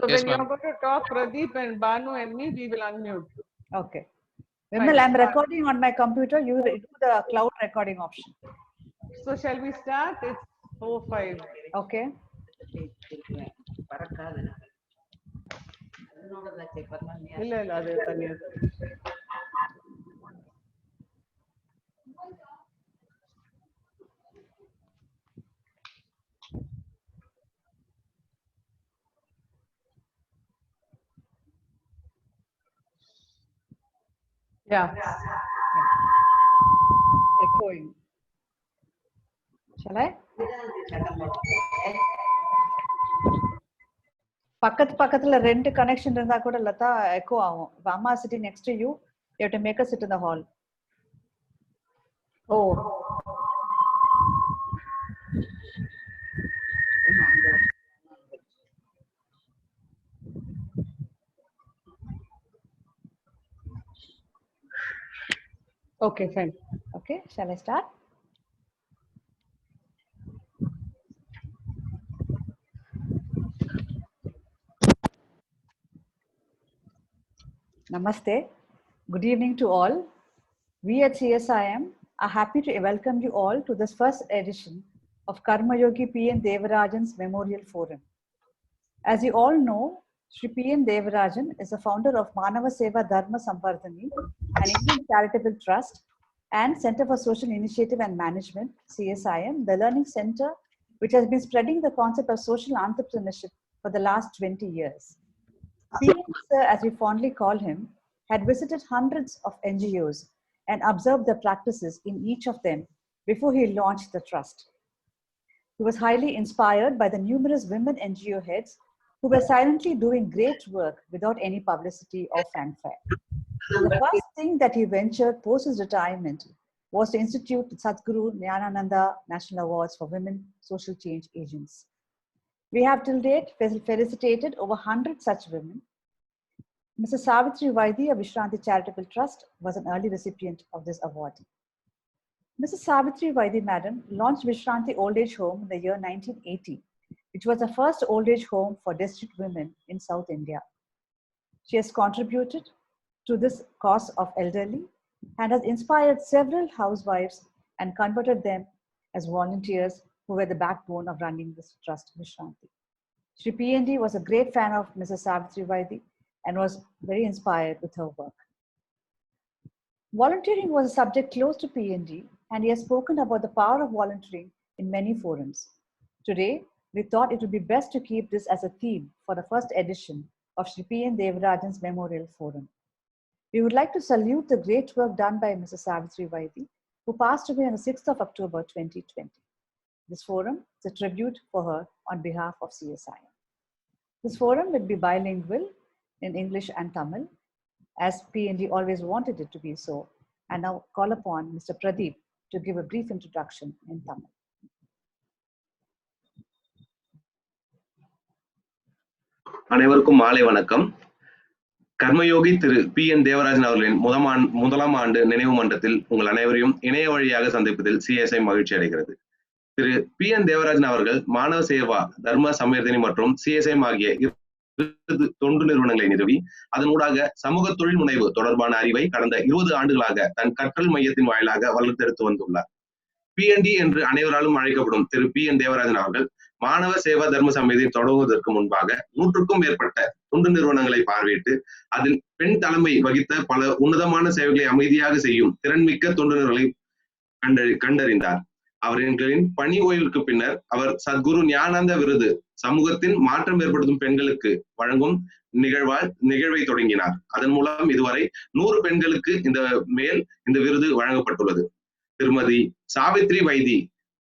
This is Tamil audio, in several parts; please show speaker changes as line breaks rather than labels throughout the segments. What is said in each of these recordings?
So
Yes,
when you're
ma'am.
going to talk, Pradeep and Banu and me, we will unmute.
Okay. Vimal, I'm recording on my computer. You do the cloud recording option.
So shall we start? It's 4:05.
Okay.
ಇಲ್ಲ ಇಲ್ಲ ಅದೇ ತನಿ Yeah.
Echoing. Shall I? பக்கத்துல ரெண்டு கனெக்ஷன் இருந்தா கூட லதா எக்கோ ஆகும். If Amma is sitting next to you, you have to make her sit in the hall.
Oh. Okay, fine.
Okay, shall I start? Namaste. Good evening to all. We at CSIM are happy to welcome you all to this first edition of Karma Yogi P.N. Devarajan's Memorial Forum. As you all know, Sri P.N. Devarajan is the founder of Manava Seva Dharma Samvardhani, an Indian charitable trust, and Center for Social Initiative and Management, CSIM, the learning center which has been spreading the concept of social entrepreneurship for the last 20 years. P.N. Sir, as we fondly call him, had visited hundreds of NGOs and observed the practices in each of them before he launched the trust. He was highly inspired by the numerous women NGO heads who were silently doing great work without any publicity or fanfare. The first thing that he ventured post his retirement was to institute Sadhguru Jnanananda National Awards for Women Social Change Agents. We have till date felicitated over 100 such women. Mrs. Savitri Vaidhi of Vishranti Charitable Trust was an early recipient of this award. Mrs. Savitri Vaidhi Madam launched Vishranti Old Age Home in the year 1980, which was the first old age home for destitute women in South India. She has contributed to this cause of elderly and has inspired several housewives and converted them as volunteers who were the backbone of running this trust, Vishranti. Shri P.N.D. was a great fan of Mrs. Savitri Vaidhi and was very inspired with her work. Volunteering was a subject close to P.N.D. and he has spoken about the power of volunteering in many forums. Today, we thought it would be best to keep this as a theme for the first edition of Shri P.N. Devarajan's Memorial Forum. We would like to salute the great work done by Mrs. Savitri Vaidhi, who passed away on the 6th of October 2020. This forum is a tribute for her on behalf of CSIM. This forum will be bilingual in English and Tamil, as P.N.D. always wanted it to be so. And now call upon Mr. Pradeep to give a brief introduction in Tamil.
அனைவருக்கும் மாலை வணக்கம். கர்மயோகி திரு P.N. தேவராஜன் அவர்களின் முதலாம் ஆண்டு நினைவு மன்றத்தில் உங்கள் அனைவரையும் இணைய வழியாக சந்திப்பதில் CSI மகிழ்ச்சி அடைகிறது. திரு P.N. தேவராஜன் அவர்கள் மானவ சேவா தர்ம சம்வர்தனி மற்றும் CSI ஆகிய தொண்டு நிறுவனங்களை நிறுவி அதனூடாக சமூக தொழில் முனைவு தொடர்பான அறிவை கடந்த 20 ஆண்டுகளாக தன் கற்றல் மையத்தின் வாயிலாக வளர்த்தெடுத்து வந்துள்ளார். P.N.D. என்று அனைவராலும் அழைக்கப்படும் திரு P.N. தேவராஜன் அவர்கள் மாணவ சேவா தர்ம சமிதியை தொடங்குவதற்கு முன்பாக 100க்கும் மேற்பட்ட தொண்டு நிறுவனங்களை பார்வையிட்டு அதில் பெண் தலைமை வகித்த பல உன்னதமான சேவைகளை அமைதியாக செய்யும் திறன்மிக்க தொண்டு நிறுவனங்களை கண்டறிந்தார். அவர்களின் பணி ஓய்வுக்கு பின்னர் அவர் சத்குரு ஞானானந்த விருது சமூகத்தின் மாற்றம் ஏற்படுத்தும் பெண்களுக்கு வழங்கும் நிகழ்வை தொடங்கினார். அதன் மூலம் இதுவரை 100 பெண்களுக்கு இந்த விருது வழங்கப்பட்டுள்ளது. திருமதி சாவித்ரி வைதி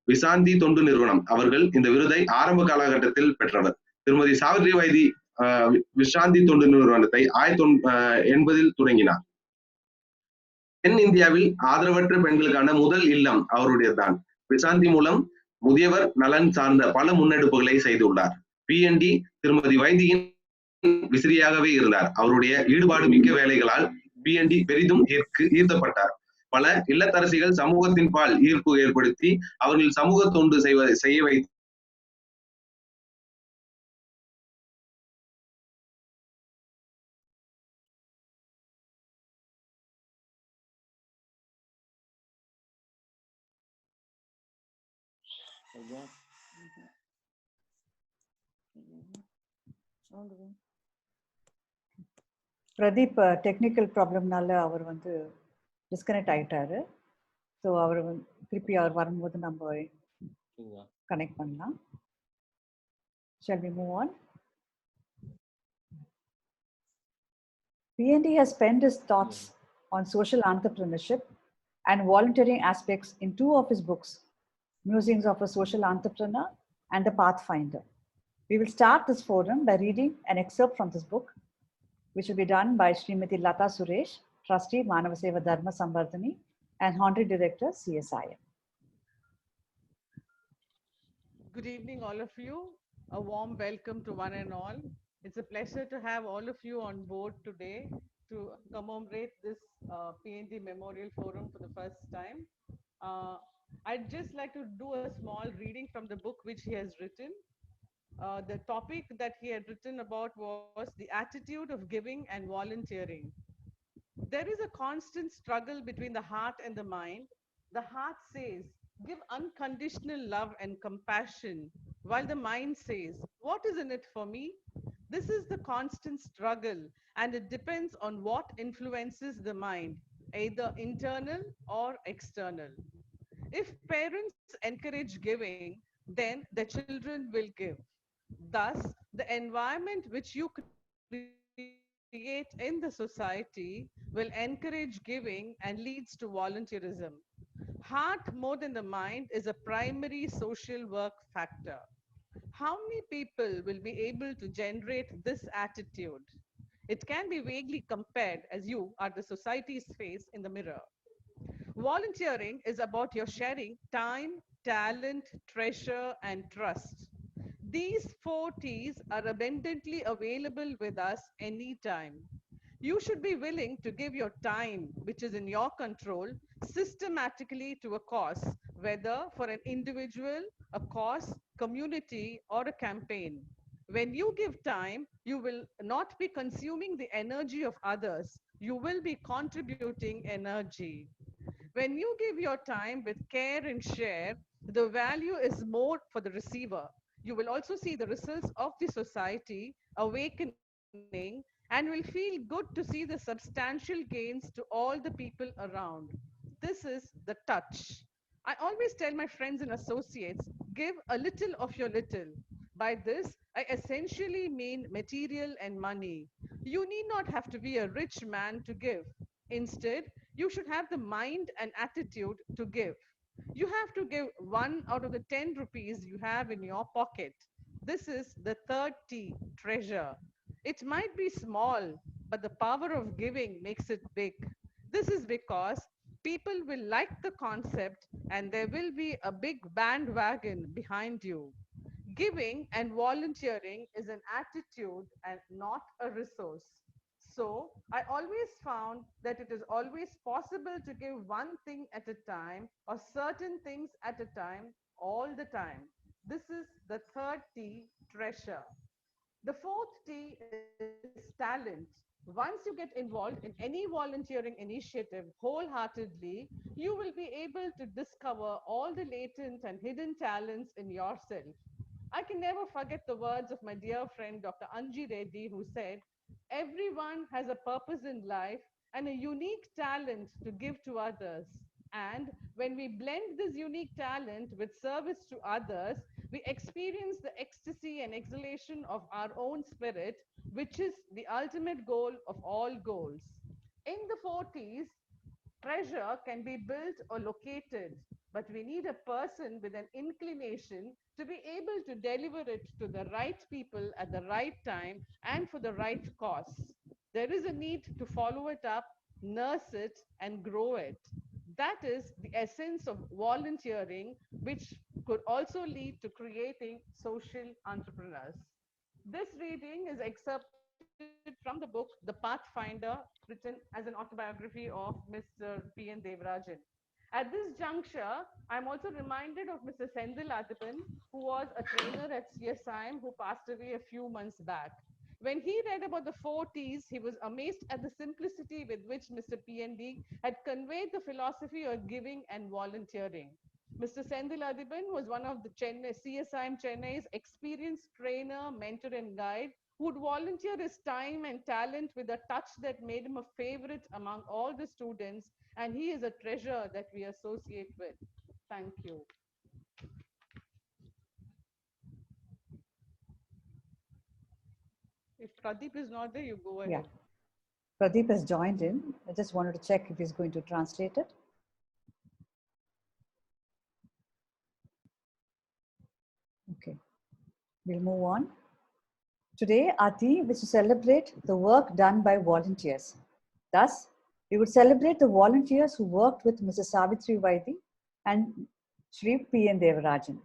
விசாந்தி தொண்டு நிறுவனம் அவர்கள் இந்த விருதை ஆரம்ப காலகட்டத்தில் பெற்றவர். திருமதி சாவித்ரி வைதி விசாந்தி தொண்டு நிறுவனத்தை 1980 தொடங்கினார். தென் இந்தியாவில் ஆதரவற்ற பெண்களுக்கான முதல் இல்லம் அவருடையதான். விசாந்தி மூலம் முதியவர் நலன் சார்ந்த பல முன்னெடுப்புகளை செய்துள்ளார். P.N.D. திருமதி வைதியின் விசிறியாகவே இருந்தார். அவருடைய ஈடுபாடு மிக்க வேலைகளால் P.N.D. பெரிதும் ஈர்க்கப்பட்டார். பல இல்லத்தரசிகள் சமூகத்தின் பால் ஈர்ப்பு ஏற்படுத்தி அவர்கள் சமூக தொண்டு செய்ய வைத்து
பிரதீப் டெக்னிக்கல் ப்ராப்ளம்னால அவர் வந்து டிஸ்கனெக்ட் ஆயிட்டாரு. ஸோ அவர் திருப்பி அவர் வரும்போது நம்ம கனெக்ட் பண்ணலாம். Shall we move on? PND has spent his thoughts on social entrepreneurship and volunteering aspects in two of his books, Musings of a Social Entrepreneur and The Pathfinder. We will start this forum by reading an excerpt from this book, which will be done by Srimati Lata Suresh, Trustee, Manavaseva Dharma Sambardhani, and Honorary Director, CSIM.
Good evening, all of you. A warm welcome to one and all. It's a pleasure to have all of you on board today to commemorate this PND Memorial Forum for the first time. I'd just like to do a small reading from the book which he has written. The topic that he had written about was the attitude of giving and volunteering. There is a constant struggle between the heart and the mind. The heart says, give unconditional love and compassion, while the mind says, what is in it for me? This is the constant struggle, and it depends on what influences the mind, either internal or external. If parents encourage giving, then the children will give. Thus, the environment which you create in the society will encourage giving and leads to volunteerism. Heart more than the mind is a primary social work factor. How many people will be able to generate this attitude? It can be vaguely compared as you are the society's face in the mirror. Volunteering is about your sharing time, talent, treasure, and trust. These four T's are abundantly available with us anytime. You should be willing to give your time, which is in your control, systematically to a cause, whether for an individual, a cause, community, or a campaign. When you give time, you will not be consuming the energy of others. You will be contributing energy. When you give your time with care and share, the value is more for the receiver. You will also see the results of the society awakening and will feel good to see the substantial gains to all the people around. This is the touch. I always tell my friends and associates, give a little of your little. By this, I essentially mean material and money. You need not have to be a rich man to give. Instead, you should have the mind and attitude to give. You have to give 1 out of the 10 rupees you have in your pocket. This is the third T, treasure. It might be small, but the power of giving makes it big. This is because people will like the concept and there will be a big bandwagon behind you. Giving and volunteering is an attitude and not a resource. So I always found that it is always possible to give one thing at a time or certain things at a time all the time. This is the third T, treasure. The fourth T is talent. Once you get involved in any volunteering initiative wholeheartedly, you will be able to discover all the latent and hidden talents in yourself. I can never forget the words of my dear friend Dr. Anji Reddy, who said, everyone has a purpose in life and a unique talent to give to others. And when we blend this unique talent with service to others, we experience the ecstasy and exhalation of our own spirit, which is the ultimate goal of all goals. In the 40s, treasure can be built or located, but we need a person with an inclination to be able to deliver it to the right people at the right time and for the right cause. There is a need to follow it up, nurse it, and grow it. That is the essence of volunteering, which could also lead to creating social entrepreneurs. This reading is excerpted from the book The Pathfinder, written as an autobiography of Mr. P.N. Devarajan. At this juncture, I'm also reminded of Mr. Sendil Adipan, who was a trainer at CSIM who passed away a few months back. When he read about the four T's, he was amazed at the simplicity with which Mr. PND had conveyed the philosophy of giving and volunteering. Mr. Sendil Adiban was one of the CSIM Chennai's experienced trainer, mentor, and guide who would volunteer his time and talent with a touch that made him a favorite among all the students, and he is a treasure that we associate with. Thank you. If Pradeep is not there, you go ahead.
Yeah. Pradeep has joined in. I just wanted to check if he's going to translate it. Okay, we'll move on. Today, our theme is to celebrate the work done by volunteers. Thus, we would celebrate the volunteers who worked with Mrs. Savitri Vaidi and Shri P.N. Devarajan.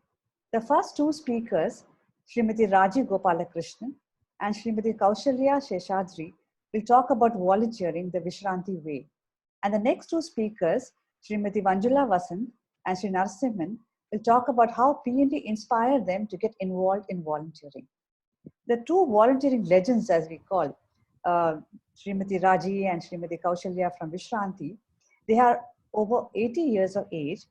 The first two speakers, Srimati Raji Gopalakrishnan and Srimati Kaushalya Sheshadri, will talk about volunteering the Vishranti way. And the next two speakers, Srimati Vanjula Vasant and Sri Narasimhan, will talk about how PND inspired them to get involved in volunteering. The two volunteering legends, as we call, Srimati Raji and Srimati Kaushalya from Vishranti, they are over 80 years of age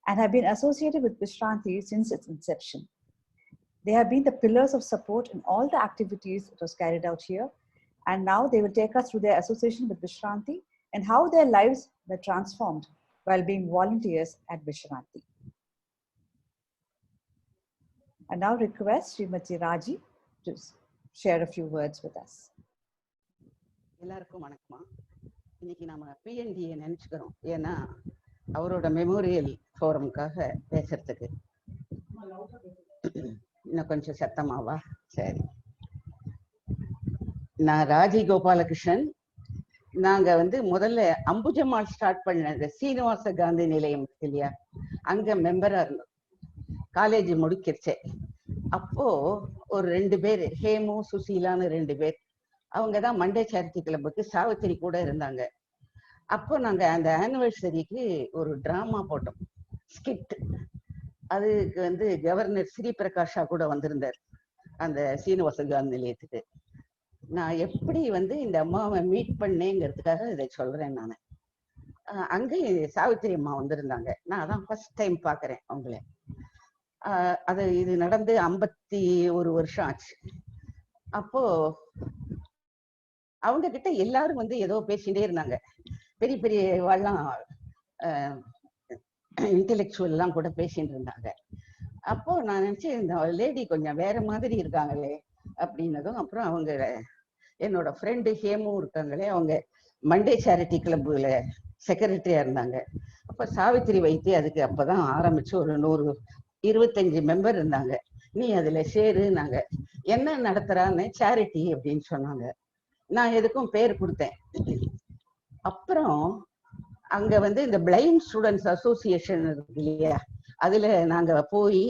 and have been associated with Vishranti since its inception. They have been the pillars of support in all the activities that was carried out here, and now they will take us through their association with Vishranti and how their lives were transformed while being volunteers at Vishranti. I now request Srimati Raji to share a few words with us.
எல்லாருக்கும் வணக்கமா. இன்னைக்கு நாம பிஎன்டியை நினைச்சுக்கிறோம், ஏன்னா அவரோட மெமோரியல் ஃபோரமுக்காக பேசுறதுக்கு. இன்னும் கொஞ்சம் சத்தமாவா? சரி. நான் ராஜி கோபாலகிருஷ்ணன். நாங்க முதல்ல அம்புஜம்மாள் ஸ்டார்ட் பண்ண சீனிவாச காந்தி நிலையம் இல்லையா, அங்க மெம்பரா இருந்தோம். காலேஜ் முடிக்கிறச்சே அப்போ ஒரு 2 பேர், ஹேமு சுசீலான்னு 2 பேர், அவங்கதான் மண்டே சேரிட்டி கிளப்புக்கு சாவித்திரி கூட இருந்தாங்க. அப்போ நாங்க அந்த ஆனிவர்சரிக்கு ஒரு டிராமா போட்டோம், ஸ்கிட். அதுக்கு கவர்னர் ஸ்ரீ பிரகாஷா கூட வந்திருந்தார் அந்த சீனிவாச காந்தி நிலையத்துக்கு. நான் எப்படி இந்த அம்மாவை மீட் பண்ணேங்கிறதுக்காக இதை சொல்றேன். நான் அங்கே சாவித்திரி அம்மா வந்திருந்தாங்க. நான் அதான் ஃபர்ஸ்ட் டைம் பாக்குறேன் அவங்கள. இது நடந்து 51 வருஷம் ஆச்சு. அப்போ அவங்க கிட்ட எல்லாரும் ஏதோ பேசிட்டே இருந்தாங்க. பெரிய பெரிய வாழலாம் இன்டெலெக்சுவல் எல்லாம் கூட பேசிட்டு இருந்தாங்க. அப்போ நான் நினைச்சேன், இந்த லேடி கொஞ்சம் வேற மாதிரி இருக்காங்களே அப்படின்னதும், அப்புறம் அவங்க என்னோட ஃப்ரெண்டு ஹேமு இருக்காங்களே, அவங்க மண்டே சேரிட்டி கிளப்புல செக்ரட்டரியா இருந்தாங்க. அப்ப சாவித்திரி வைத்தி அதுக்கு அப்பதான் ஆரம்பிச்சு ஒரு 125 மெம்பர் இருந்தாங்க. நீ அதுல சேரு, நாங்க என்ன நடத்துறான்னு சேரிட்டி அப்படின்னு சொன்னாங்க. நான் எதுக்கும் பேர் கொடுத்தேன். அப்புறம் அங்க இந்த பிளைண்ட் ஸ்டூடெண்ட்ஸ் அசோசியேஷன் இருக்கு இல்லையா, அதுல நாங்க போய்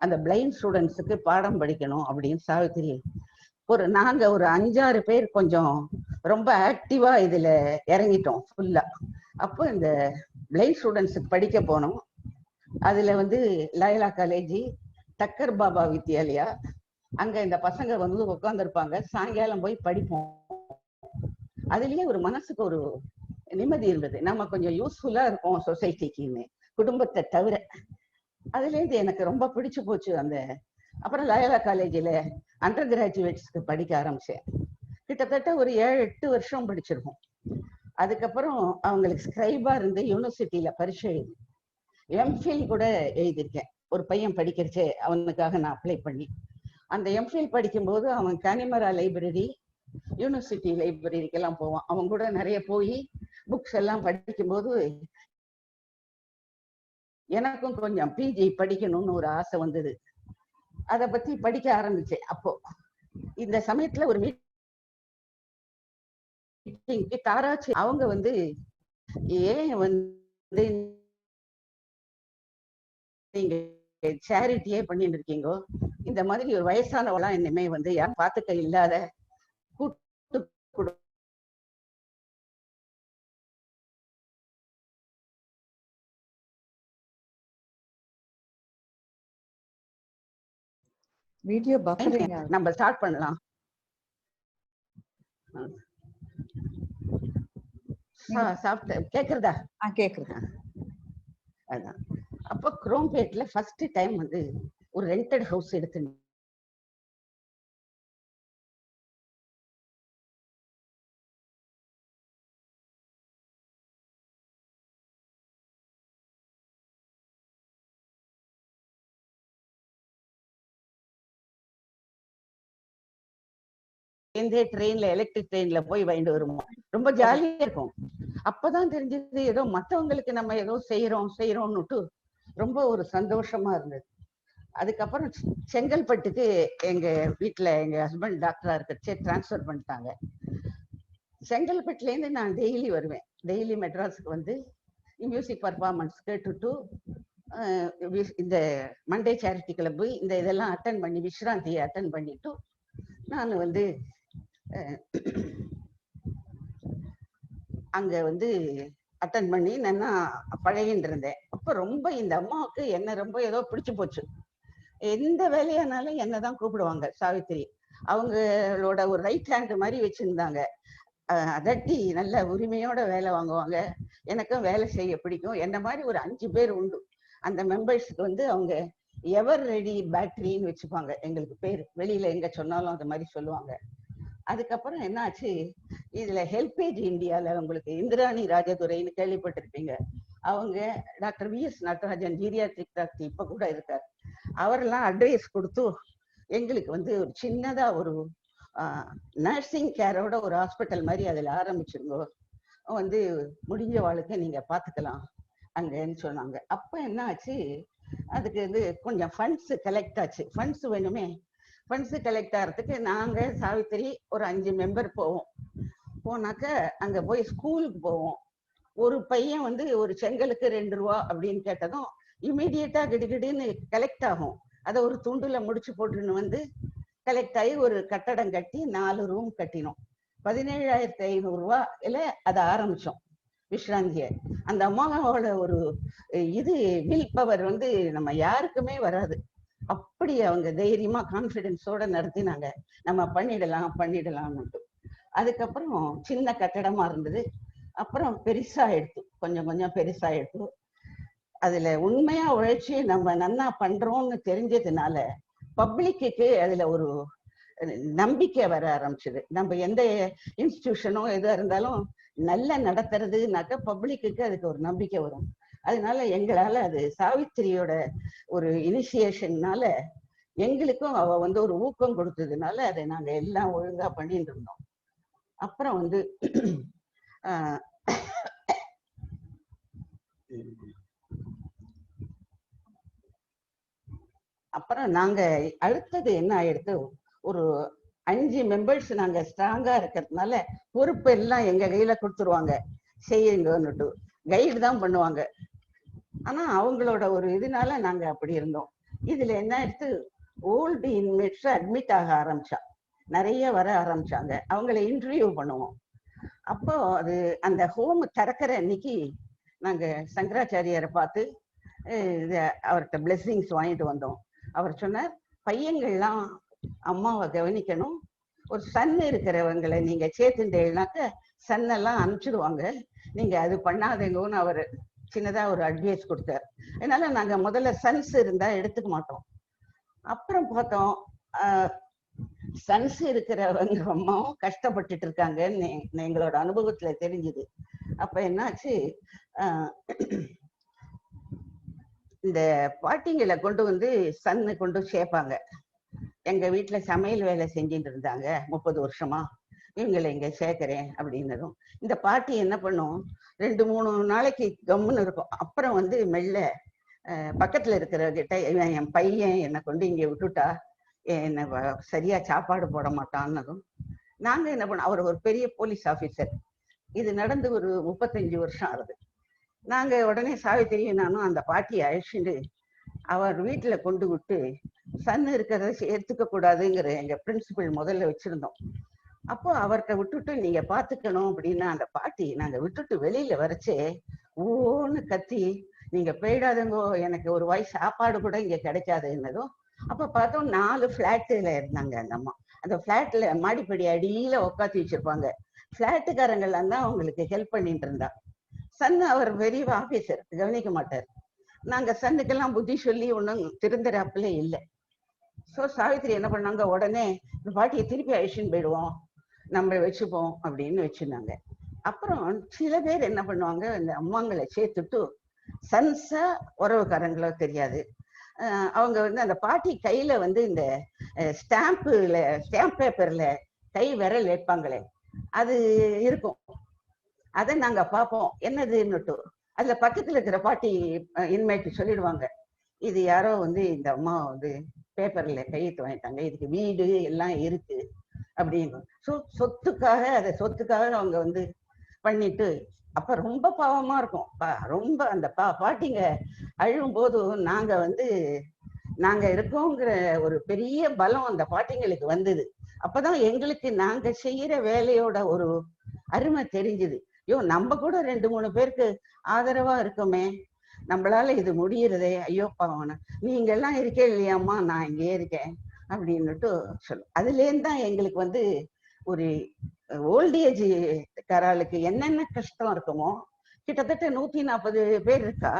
அந்த பிளைண்ட் ஸ்டூடெண்ட்ஸுக்கு பாடம் படிக்கணும் அப்படின்னு சாவித்திரி நாங்க ஒரு 5-6 பேர் கொஞ்சம் ரொம்ப ஆக்டிவா இதுல இறங்கிட்டோம் ஃபுல்லா. அப்போ இந்த பிளைண்ட் ஸ்டூடெண்ட்ஸுக்கு படிக்க போனோம். அதுல லயலா காலேஜ், டக்கர் பாபா வித்யாலயா, அங்க இந்த பசங்க உட்காந்துருப்பாங்க. சாயங்காலம் போய் படிப்போம். அதுலயே ஒரு மனசுக்கு ஒரு நிம்மதி இருந்தது. நம்ம கொஞ்சம் யூஸ்ஃபுல்லா இருக்கும் சொசைட்டிக்குன்னு, குடும்பத்தை தவிர. அதுல இருந்து எனக்கு ரொம்ப பிடிச்சு போச்சு அந்த. அப்புறம் லயலா காலேஜில் அண்டர் கிராஜுவேட்ஸ்க்கு படிக்க ஆரம்பிச்சேன். கிட்டத்தட்ட ஒரு 7-8 வருஷம் படிச்சிருக்கோம். அதுக்கப்புறம் அவங்களுக்கு ஸ்கிரைபா இருந்து யூனிவர்சிட்டியில பரீட்சை எழுதி எம்ஃபில் கூட எழுதியிருக்கேன். ஒரு பையன் படிக்கிறச்சே அவனுக்காக நான் அப்ளை பண்ணி, அந்த எம்ஃபில் படிக்கும்போது அவன் கனிமரா லைப்ரரி, யூனிவர்சிட்டி லைப்ரரிக்கெல்லாம் போவான். அவன் கூட நிறைய போய் புக்ஸ் எல்லாம் படிக்கும்போது எனக்கும் கொஞ்சம் பிஜி படிக்கணும்னு ஒரு ஆசை வந்தது. அதை பத்தி படிக்க ஆரம்பிச்சேன். அப்போ இந்த சமயத்துல ஒரு மீட்டிங்க்கு தாராச்சு அவங்க ஏன் நீங்க சேரிட்டியே பண்ணிட்டு இருக்கீங்கோ, இந்த மாதிரி ஒரு வயசானவெல்லாம் இனிமே யாரும் பார்த்துக்க இல்லாத கூட்டு
வீடியோ பஃபரிங்
நம்ம ஸ்டார்ட் பண்ணலாம். கேக்குறதா?
கேக்குறதா?
அதான். அப்போ குரோம்பேட்ல ஃபர்ஸ்ட் டைம் வந்து ஒரு ரெண்டட் ஹவுஸ் எடுத்து ட்ரெயின்ல எலக்ட்ரிக் ட்ரெயின்ல போய் வாங்கிட்டு வருவோம். ரொம்ப ஜாலியா இருக்கும். அப்பதான் தெரிஞ்சது ஏதோ மத்தவங்களுக்கு நம்ம ஏதோ செய்யறோம்னுட்டு ரொம்ப ஒரு சந்தோஷமா இருந்தது. அதுக்கப்புறம் செங்கல்பட்டுக்கு எங்க வீட்டுல எங்க ஹஸ்பண்ட் டாக்டரா இருக்கச்சே டிரான்ஸ்ஃபர் பண்ணிட்டாங்க. செங்கல்பட்டுல இருந்து நான் டெய்லி வருவேன். டெய்லி மெட்ராஸுக்கு வந்து மியூசிக் பர்ஃபார்மன்ஸ் கேட்டுட்டு இந்த மண்டே சேரிட்டி கிளப் இந்த இதெல்லாம் அட்டன் பண்ணி விஸ்ராந்தியை அட்டன் பண்ணிட்டு நான் வந்து அங்க வந்து அட்டன் பண்ணி நான் பழகிட்டு இருந்தேன். அப்ப ரொம்ப இந்த அம்மாவுக்கு என்ன ரொம்ப ஏதோ பிடிச்சு போச்சு. எந்த வேலையானாலும் என்னதான் கூப்பிடுவாங்க சாவித்திரி. அவங்களோட ஒரு ரைட் ஹேண்ட் மாதிரி வச்சிருந்தாங்க. அதட்டி நல்ல உரிமையோட வேலை வாங்குவாங்க. எனக்கும் வேலை செய்ய பிடிக்கும். என்ன மாதிரி ஒரு 5 பேர் உண்டு. அந்த மெம்பர்ஸ்க்கு வந்து அவங்க எவர் ரெடி பேட்டரின்னு வச்சுப்பாங்க. எங்களுக்கு பேர் வெளியில எங்க சொன்னாலும் அந்த மாதிரி சொல்லுவாங்க. அதுக்கப்புறம் என்ன ஆச்சு, இதுல ஹெல்பேஜ் இந்தியால உங்களுக்கு இந்திராணி ராஜதுரைன்னு கேள்விப்பட்டிருப்பீங்க. அவங்க doctor VS Natarajan geriatric doctor இப்ப கூட இருக்காரு. அவரெல்லாம் அட்வைஸ் கொடுத்து எங்களுக்கு வந்து ஒரு சின்னதா ஒரு நர்சிங் கேரோட ஒரு ஹாஸ்பிட்டல் மாதிரி அதுல ஆரம்பிச்சிருங்க, வந்து முடிஞ்ச வாழ்க்கை நீங்க பாத்துக்கலாம் அங்கன்னு சொன்னாங்க. அப்ப என்ன ஆச்சு, அதுக்கு வந்து கொஞ்சம் ஃபண்ட்ஸ் கலெக்ட் ஆச்சு. ஃபண்ட்ஸ் வேணுமே, ஃபண்ட்ஸ் கலெக்ட் ஆகிறதுக்கு நாங்க சாவித்திரி ஒரு 5 மெம்பர் போவோம். போனாக்க அங்க போய் ஸ்கூலுக்கு போவோம். ஒரு பையன் வந்து ஒரு செங்கலுக்கு 2 ரூபா அப்படின்னு கேட்டதும் இமீடியட்டா கிடுகிடுன்னு கலெக்ட் ஆகும். அதை ஒரு துண்டுல முடிச்சு போட்டுன்னு வந்து கலெக்ட் ஆகி ஒரு கட்டடம் கட்டி 4 ரூம் கட்டினோம். 17,500 ரூபாயில அதை ஆரம்பிச்சோம் விஸ்ராந்திய. அந்த அம்மாவோட ஒரு இது வில் பவர் வந்து நம்ம யாருக்குமே வராது. அப்படி அவங்க தைரியமா கான்பிடன்ஸோட நடத்தினாங்க. நம்ம பண்ணிடலாம்னு. அதுக்கப்புறம் சின்ன கட்டடமா இருந்தது. அப்புறம் பெருசா எடுத்து கொஞ்சம் கொஞ்சம் பெருசா எடுத்து அதுல உண்மையா உழைச்சி நம்ம நன்னா பண்றோம்னு தெரிஞ்சதுனால பப்ளிக்கு அதுல ஒரு நம்பிக்கை வர ஆரம்பிச்சது. நம்ம எந்த இன்ஸ்டிடியூஷனோ எதா இருந்தாலும் நல்லா நடத்துறதுனாக்க பப்ளிக்கு அதுக்கு ஒரு நம்பிக்கை வரும். அதனால எங்களால அது சாவித்திரியோட ஒரு இனிஷியேஷன்னால எங்களுக்கும் அவ வந்து ஒரு ஊக்கம் கொடுத்ததுனால அதை நாங்க எல்லாம் ஒழுங்கா பண்ணிட்டு இருந்தோம். அப்புறம் வந்து அப்புறம் நாங்க அடுத்தது என்ன ஆயிடுத்து, ஒரு 5 மெம்பர்ஸ் நாங்க ஸ்ட்ராங்கா இருக்கிறதுனால பொறுப்பு எல்லாம் எங்க கையில கொடுத்துருவாங்க, செய்யுங்கன்னுட்டு. கைடு தான் பண்ணுவாங்க. ஆனா அவங்களோட ஒரு இதனால நாங்க அப்படி இருந்தோம். இதுல என்ன ஆயிடுத்து, ஓல்டு இன்மேட்ஸ் அட்மிட் ஆக ஆரம்பிச்சா, நிறைய வர ஆரம்பிச்சாங்க. அவங்கள இன்டர்வியூ பண்ணுவோம். அப்போ அது அந்த ஹோம் திறக்கிற அன்னைக்கு நாங்க சங்கராச்சாரியாரை பார்த்து அவர்கிட்ட பிளெஸிங்ஸ் வாங்கிட்டு வந்தோம். அவர் சொன்னார், பையங்கள்லாம் அம்மாவை கவனிக்கணும், ஒரு சன் இருக்கிறவங்களை நீங்க சேர்த்துட்டேனாக்க சன்னெல்லாம் அனுப்பிச்சிடுவாங்க, நீங்க அது பண்ணாதீங்கன்னு அவர் சின்னதா ஒரு அட்வைஸ் கொடுத்தார். அதனால நாங்க முதல்ல சன்ஸ் இருந்தா எடுத்துக்க மாட்டோம். அப்புறம் பார்த்தோம் சன்ஸ் இருக்கிறவங்க அம்மாவும் கஷ்டப்பட்டுட்டு இருக்காங்கன்னு எங்களோட அனுபவத்துல தெரிஞ்சுது. அப்ப என்னாச்சு, இந்த பாட்டிங்களை கொண்டு வந்து சன்னு கொண்டு சேர்ப்பாங்க. எங்க வீட்டுல சமையல் வேலை செஞ்சுட்டு இருந்தாங்க 30 வருஷமா, இவங்களை இங்க சேர்க்கிறேன் அப்படின்னதும் இந்த பாட்டி என்ன பண்ணும், 2-3 நாளைக்கு கம்முன்னு இருக்கும். அப்புறம் வந்து மெல்ல பக்கத்துல இருக்கிறவர்கிட்ட, என் பையன் என்னை கொண்டு இங்க விட்டுட்டா, என்ன சரியா சாப்பாடு போட மாட்டான்னதும் நாங்க என்ன பண்ணோம், அவர் ஒரு பெரிய போலீஸ் ஆபீசர். இது நடந்து ஒரு 35 வருஷம் ஆகுது. நாங்க உடனே சாவித்திரியும் நானும் அந்த பாட்டியை அழைச்சிட்டு அவர் வீட்டுல கொண்டு விட்டு சன் இருக்கிறத ஏத்துக்க கூடாதுங்கிற எங்க பிரின்சிபல் முதல்ல வச்சிருந்தோம். அப்போ அவர்கிட்ட விட்டுட்டு நீங்க பாத்துக்கணும் அப்படின்னா அந்த பாட்டி நாங்க விட்டுட்டு வெளியில வரைச்சே ஓன்னு கத்தி, நீங்க போயிடாதுங்கோ, எனக்கு ஒரு வாய் சாப்பாடு கூட இங்க கிடைக்காதுன்னதும். அப்ப பார்த்தோம் 4 பிளாட்ல இருந்தாங்க அந்த அம்மா. அந்த பிளாட்ல மாடிப்படி அடியில உட்காத்தி வச்சிருப்பாங்க. பிளாட்டுக்காரங்கள்லாம் தான் அவங்களுக்கு ஹெல்ப் பண்ணிட்டு இருந்தா. சன் அவர் பெரிய ஆபீசர், கவனிக்க மாட்டார். நாங்க சன்னுக்கெல்லாம் புத்தி சொல்லி ஒன்றும் திருந்துறாப்புல இல்லை. ஸோ சாவித்திரி என்ன பண்ணாங்க, உடனே இந்த பாட்டியை திருப்பி அழிச்சுன்னு போயிடுவோம், நம்ம வச்சுப்போம் அப்படின்னு வச்சுருந்தாங்க. அப்புறம் சில பேர் என்ன பண்ணுவாங்க, இந்த அம்மாங்களை சேர்த்துட்டு சன்ஸா உறவுக்காரங்களோ தெரியாது, அவங்க வந்து அந்த பாட்டி கையில வந்து இந்த ஸ்டாம்ப் பேப்பர்ல கை விரல் வைப்பாங்களே அது இருக்கும். அதை நாங்க பார்ப்போம் என்னதுன்னுட்டு. அதுல பக்கத்துல இருக்கிற பாட்டி இன்மேட்டு சொல்லிடுவாங்க, இது யாரோ வந்து இந்த அம்மா வந்து பேப்பர்ல கையெழுத்து வாங்கிட்டாங்க, இதுக்கு வீடு எல்லாம் இருக்கு அப்படின்னு. சொத்துக்காக அவங்க வந்து பண்ணிட்டு, அப்ப ரொம்ப பாவமா இருக்கும். ரொம்ப அந்த பாட்டிங்க அழும் போது நாங்க இருக்கோங்கிற ஒரு பெரிய பலம் அந்த பாட்டிங்களுக்கு வந்தது. அப்பதான் எங்களுக்கு நாங்க செய்யற வேலையோட ஒரு அருமை தெரிஞ்சுது. ஐயோ, நம்ம கூட 2-3 பேருக்கு ஆதரவா இருக்கோமே, நம்மளால இது முடியறதே, ஐயோ பாவன நீங்க எல்லாம் இருக்கே இல்லையாம்மா, நான் இங்கே இருக்கேன் அப்படின்னுட்டு சொல்லும். அதுல இருந்து தான் எங்களுக்கு வந்து ஒரு ஓல்டேஜ் காராளுக்கு என்னென்ன கஷ்டம் இருக்குமோ, கிட்டத்தட்ட 140 பேர் இருக்கா,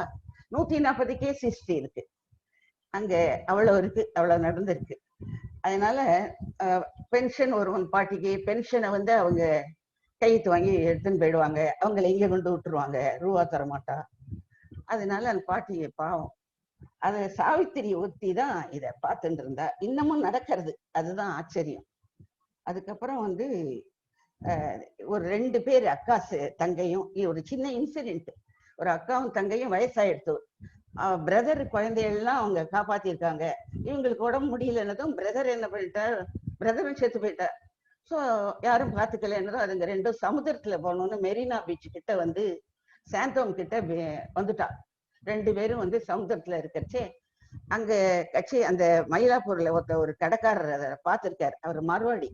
140 கேஸ் ஹிஸ்டரி இருக்கு அங்க. அவ்வளவு இருக்கு, அவ்வளவு நடந்திருக்கு. அதனால பென்ஷன் வரும் பாட்டிக்கு, பென்ஷனை வந்து அவங்க கையெழுத்து வாங்கி எடுத்துன்னு போயிடுவாங்க, அவங்களை இங்க கொண்டு விட்டுருவாங்க, ரூபா தர மாட்டா. அதனால அந்த பாட்டி பாவம். அது சாவித்திரி ஒத்தி தான் இதை பார்த்துட்டு இருந்தா, இன்னமும் நடக்கிறது, அதுதான் ஆச்சரியம். அதுக்கப்புறம் வந்து ஒரு 2 பேர் அக்கா தங்கையும், ஒரு சின்ன இன்சிடென்ட், ஒரு அக்காவும் தங்கையும் வயசாயிடுத்து, பிரதர் குழந்தைகள்லாம் அவங்க காப்பாத்திருக்காங்க. இவங்களுக்கு உடம்பு முடியலன்னதும் பிரதர் என்ன பண்ணிட்டார், பிரதரும் செத்து போயிட்டார். ஸோ யாரும் பார்த்துக்கலன்னதும் அதுங்க 2 சமுத்திரத்துல போகணும்னு மெரினா பீச் கிட்ட வந்து சாந்தோம் கிட்ட வந்துட்டா. 2 பேரும் வந்து சமுத்திரத்துல இருக்கச்சே அங்க கட்சி அந்த மயிலாப்பூர்ல ஒரு கடைக்காரர் அதை பார்த்திருக்காரு, அவர் மார்வாடி.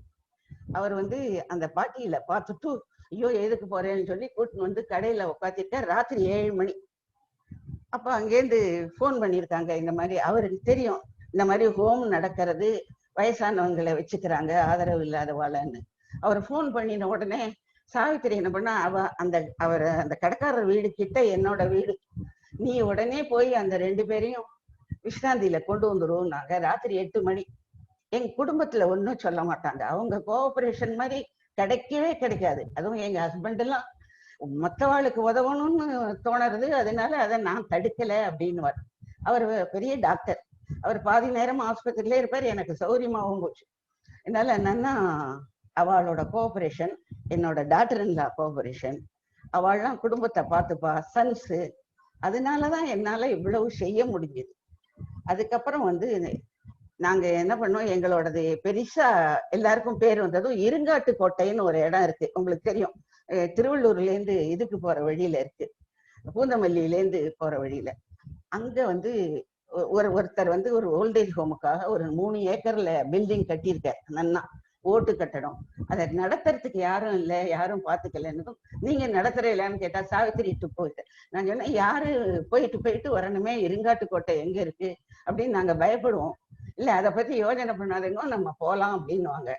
அவர் வந்து அந்த பாட்டியில பார்த்துட்டு, ஐயோ எதுக்கு போறேன்னு சொல்லி கூட்டின்னு வந்து கடையில உட்காந்துருக்கார். ராத்திரி 7 மணி. அப்ப அங்கேருந்து போன் பண்ணியிருக்காங்க, இந்த மாதிரி அவருக்கு தெரியும் இந்த மாதிரி ஹோம் நடக்கிறது, வயசானவங்களை வச்சுக்கிறாங்க ஆதரவு இல்லாதவாளன்னு. அவர் போன் பண்ணின உடனே சாவித்திரி என்ன பண்ணா, அந்த கடைக்காரர் வீடு கிட்ட என்னோட வீடு, நீ உடனே போய் அந்த 2 பேரையும் விஷ்ராந்தியில கொண்டு வந்துருவோம்னாங்க. ராத்திரி 8 மணி. எங்க குடும்பத்துல ஒன்றும் சொல்ல மாட்டாங்க, அவங்க கோஆபரேஷன் மாதிரி கிடைக்கவே கிடைக்காது. அதுவும் எங்க ஹஸ்பண்ட் எல்லாம் மற்றவாளுக்கு உதவணும்னு தோணுறது, அதனால அதை நான் தடுக்கல அப்படின்னு. அவர் பெரிய டாக்டர், அவர் பாதி நேரம் ஆஸ்பத்திரியிலே இருப்பார், எனக்கு சௌரியமாகவும் போச்சு. அதனால என்னன்னா, அவளோட கோஆபரேஷன், என்னோட டாக்டர் இன் லா கோஆபரேஷன், அவள்லாம் குடும்பத்தை பார்த்துப்பா, சன்ஸு, அதனாலதான் என்னால இவ்வளவு செய்ய முடிஞ்சது. அதுக்கப்புறம் வந்து நாங்க என்ன பண்ணோம், எங்களோடது பெருசா எல்லாருக்கும் பேர் வந்ததும் இருங்காட்டு கோட்டைன்னு ஒரு இடம் இருக்கு, உங்களுக்கு தெரியும், திருவள்ளூர்ல இருந்து இதுக்கு போற வழியில இருக்கு, பூந்தமல்லியிலேருந்து போற வழியில. அங்க வந்து ஒருத்தர் வந்து ஒரு ஓல்டேஜ் ஹோமுக்காக ஒரு 3 ஏக்கர்ல பில்டிங் கட்டியிருக்கார், நன்னா ஓட்டு கட்டடம். அதை நடத்துறதுக்கு யாரும் இல்லை, யாரும் பார்த்துக்கலன்னு. நீங்க நடத்துறீங்களான்னு கேட்டா சாவித்திரி போயிட்டு நான் சொன்னேன், யாரு போயிட்டு வரணுமே, இருங்காட்டுக்கோட்டை எங்க இருக்கு அப்படின்னு நாங்க பயப்படுவோம். இல்ல அதை பத்தி யோசனை பண்ணாதீங்க, நம்ம போலாம் அப்படின்னுவாங்க.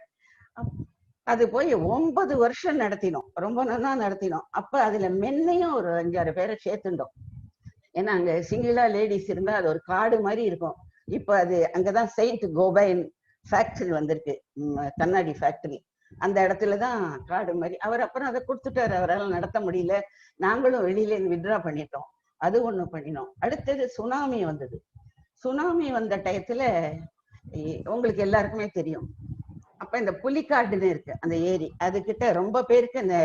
அது போய் 9 வருஷம் நடத்தினோம், ரொம்ப நல்லா நடத்தினோம். அப்ப அதுல மென்னையும் ஒரு 5-6 பேரை சேர்த்துட்டோம். ஏன்னா அங்க சிங்கிளா லேடிஸ் இருந்தா அது ஒரு காடு மாதிரி இருக்கும். இப்ப அது அங்கதான் செயின்ட் கோபைன் ஃபேக்டரி வந்திருக்கு, கண்ணாடி ஃபேக்டரி, அந்த இடத்துலதான் காடு மாதிரி. அவர் அப்புறம் அதை கொடுத்துட்டாரு, அவரால் நடத்த முடியல, நாங்களும் வெளியில இருந்து வித்ரா பண்ணிட்டோம். அது ஒண்ணு பண்ணினோம். அடுத்தது சுனாமி வந்தது. சுனாமி வந்த டயத்துல உங்களுக்கு எல்லாருக்குமே தெரியும், அப்ப இந்த புலிக்காடுன்னு இருக்கு அந்த ஏரி, அதுகிட்ட ரொம்ப பேருக்கு இந்த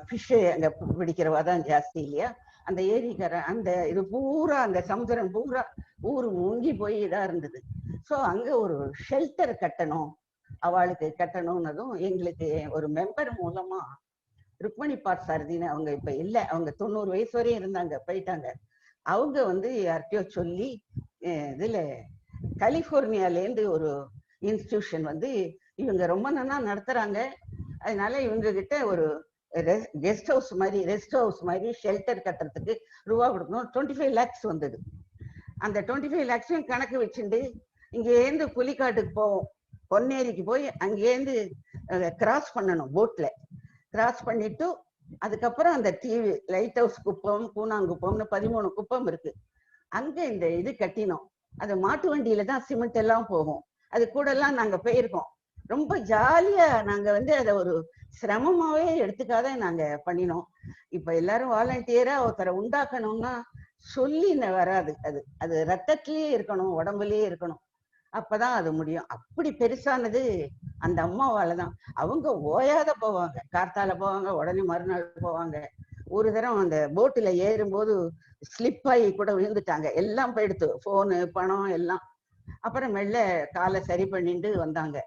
ஃபிஷ் அங்க பிடிக்கிறவா தான் ஜாஸ்தி இல்லையா. அந்த ஏரிக்கார அந்த இது பூரா, அந்த சமுத்திரம் பூரா ஊரு மூங்கி போய் இதா இருந்தது. ஸோ அங்க ஒரு ஷெல்டர் கட்டணும், அவளுக்கு கட்டணும்னதும் எங்களுக்கு ஒரு மெம்பர் மூலமா ருக்மணி பார்சாரதின்னு, அவங்க இப்ப இல்லை, அவங்க 90 வயசு வரையும் இருந்தாங்க, போயிட்டாங்க. அவங்க வந்து யார்கிட்டயோ சொல்லி இதுல கலிபோர்னியாலேருந்து ஒரு இன்ஸ்டிடியூஷன் வந்து இவங்க ரொம்ப நல்லா நடத்துறாங்க, அதனால இவங்க கிட்ட ஒரு ரெஸ்ட் ஹவுஸ் மாதிரி ஷெல்டர் கட்டுறதுக்கு ரூபா கொடுக்கணும். 25 lakhs வந்தது. அந்த 25 lakhs கணக்கு வச்சுட்டு இங்கேருந்து புலிக்காட்டுக்கு போவோம், பொன்னேரிக்கு போய் அங்கேருந்து கிராஸ் பண்ணணும், போட்ல கிராஸ் பண்ணிட்டு அதுக்கப்புறம் அந்த தீவு லைட் ஹவுஸ் குப்பம், கூனாங்குப்பம்னு 13 குப்பம் இருக்கு, அங்க இந்த இது கட்டினோம். அது மாட்டு வண்டியில தான் சிமெண்ட் எல்லாம் போகும். அது கூட எல்லாம் நாங்க போயிருக்கோம். ரொம்ப ஜாலியா நாங்க வந்து அதை ஒரு சிரமமாவே எடுத்துக்காத நாங்க பண்ணினோம். இப்ப எல்லாரும் வாலண்டியரா ஒருத்தரை உண்டாக்கணும்னா சொல்லி வராது. அது அது ரத்தத்திலேயே இருக்கணும், உடம்புலயே இருக்கணும். அப்பதான் அது முடியும். அப்படி பெருசானது அந்த அம்மாவாலதான். அவங்க ஓயாத போவாங்க, கார்த்தால போவாங்க, உடனே மறுநாள் போவாங்க. ஒரு தரம் அந்த போட்டுல ஏறும்போது ஸ்லிப் ஆகி கூட விழுந்துட்டாங்க. எல்லாம் போயிடுத்து, போனு பணம் எல்லாம். அப்புறம் மெல்ல காலை சரி பண்ணிட்டு வந்தாங்க.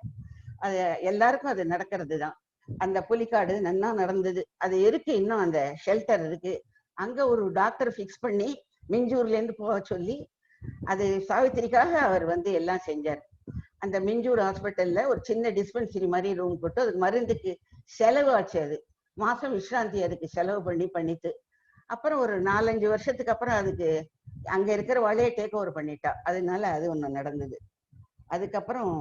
அது எல்லாருக்கும் அது நடக்கிறது தான். அந்த புலிக்காடு நன்னா நடந்தது. அது இருக்கு, இன்னும் அந்த ஷெல்டர் இருக்கு. அங்க ஒரு டாக்டர் ஃபிக்ஸ் பண்ணி மிஞ்சூர்ல இருந்து போக சொல்லி, அது சாவித்திரிக்காக அவர் வந்து எல்லாம் செஞ்சார். அந்த மிஞ்சூர் ஹாஸ்பிட்டல்ல ஒரு சின்ன டிஸ்பென்சரி மாதிரி ரூம் போட்டு அதுக்கு மருந்துக்கு செலவு ஆச்சு. அது மாசம் விஸ்ராந்தி அதுக்கு செலவு பண்ணிட்டு அப்புறம் ஒரு 4-5 வருஷத்துக்கு அப்புறம் அதுக்கு அங்க இருக்கிற வாழையை டேக் ஓவர் பண்ணிட்டா. அதனால அது ஒண்ணு நடந்தது. அதுக்கப்புறம்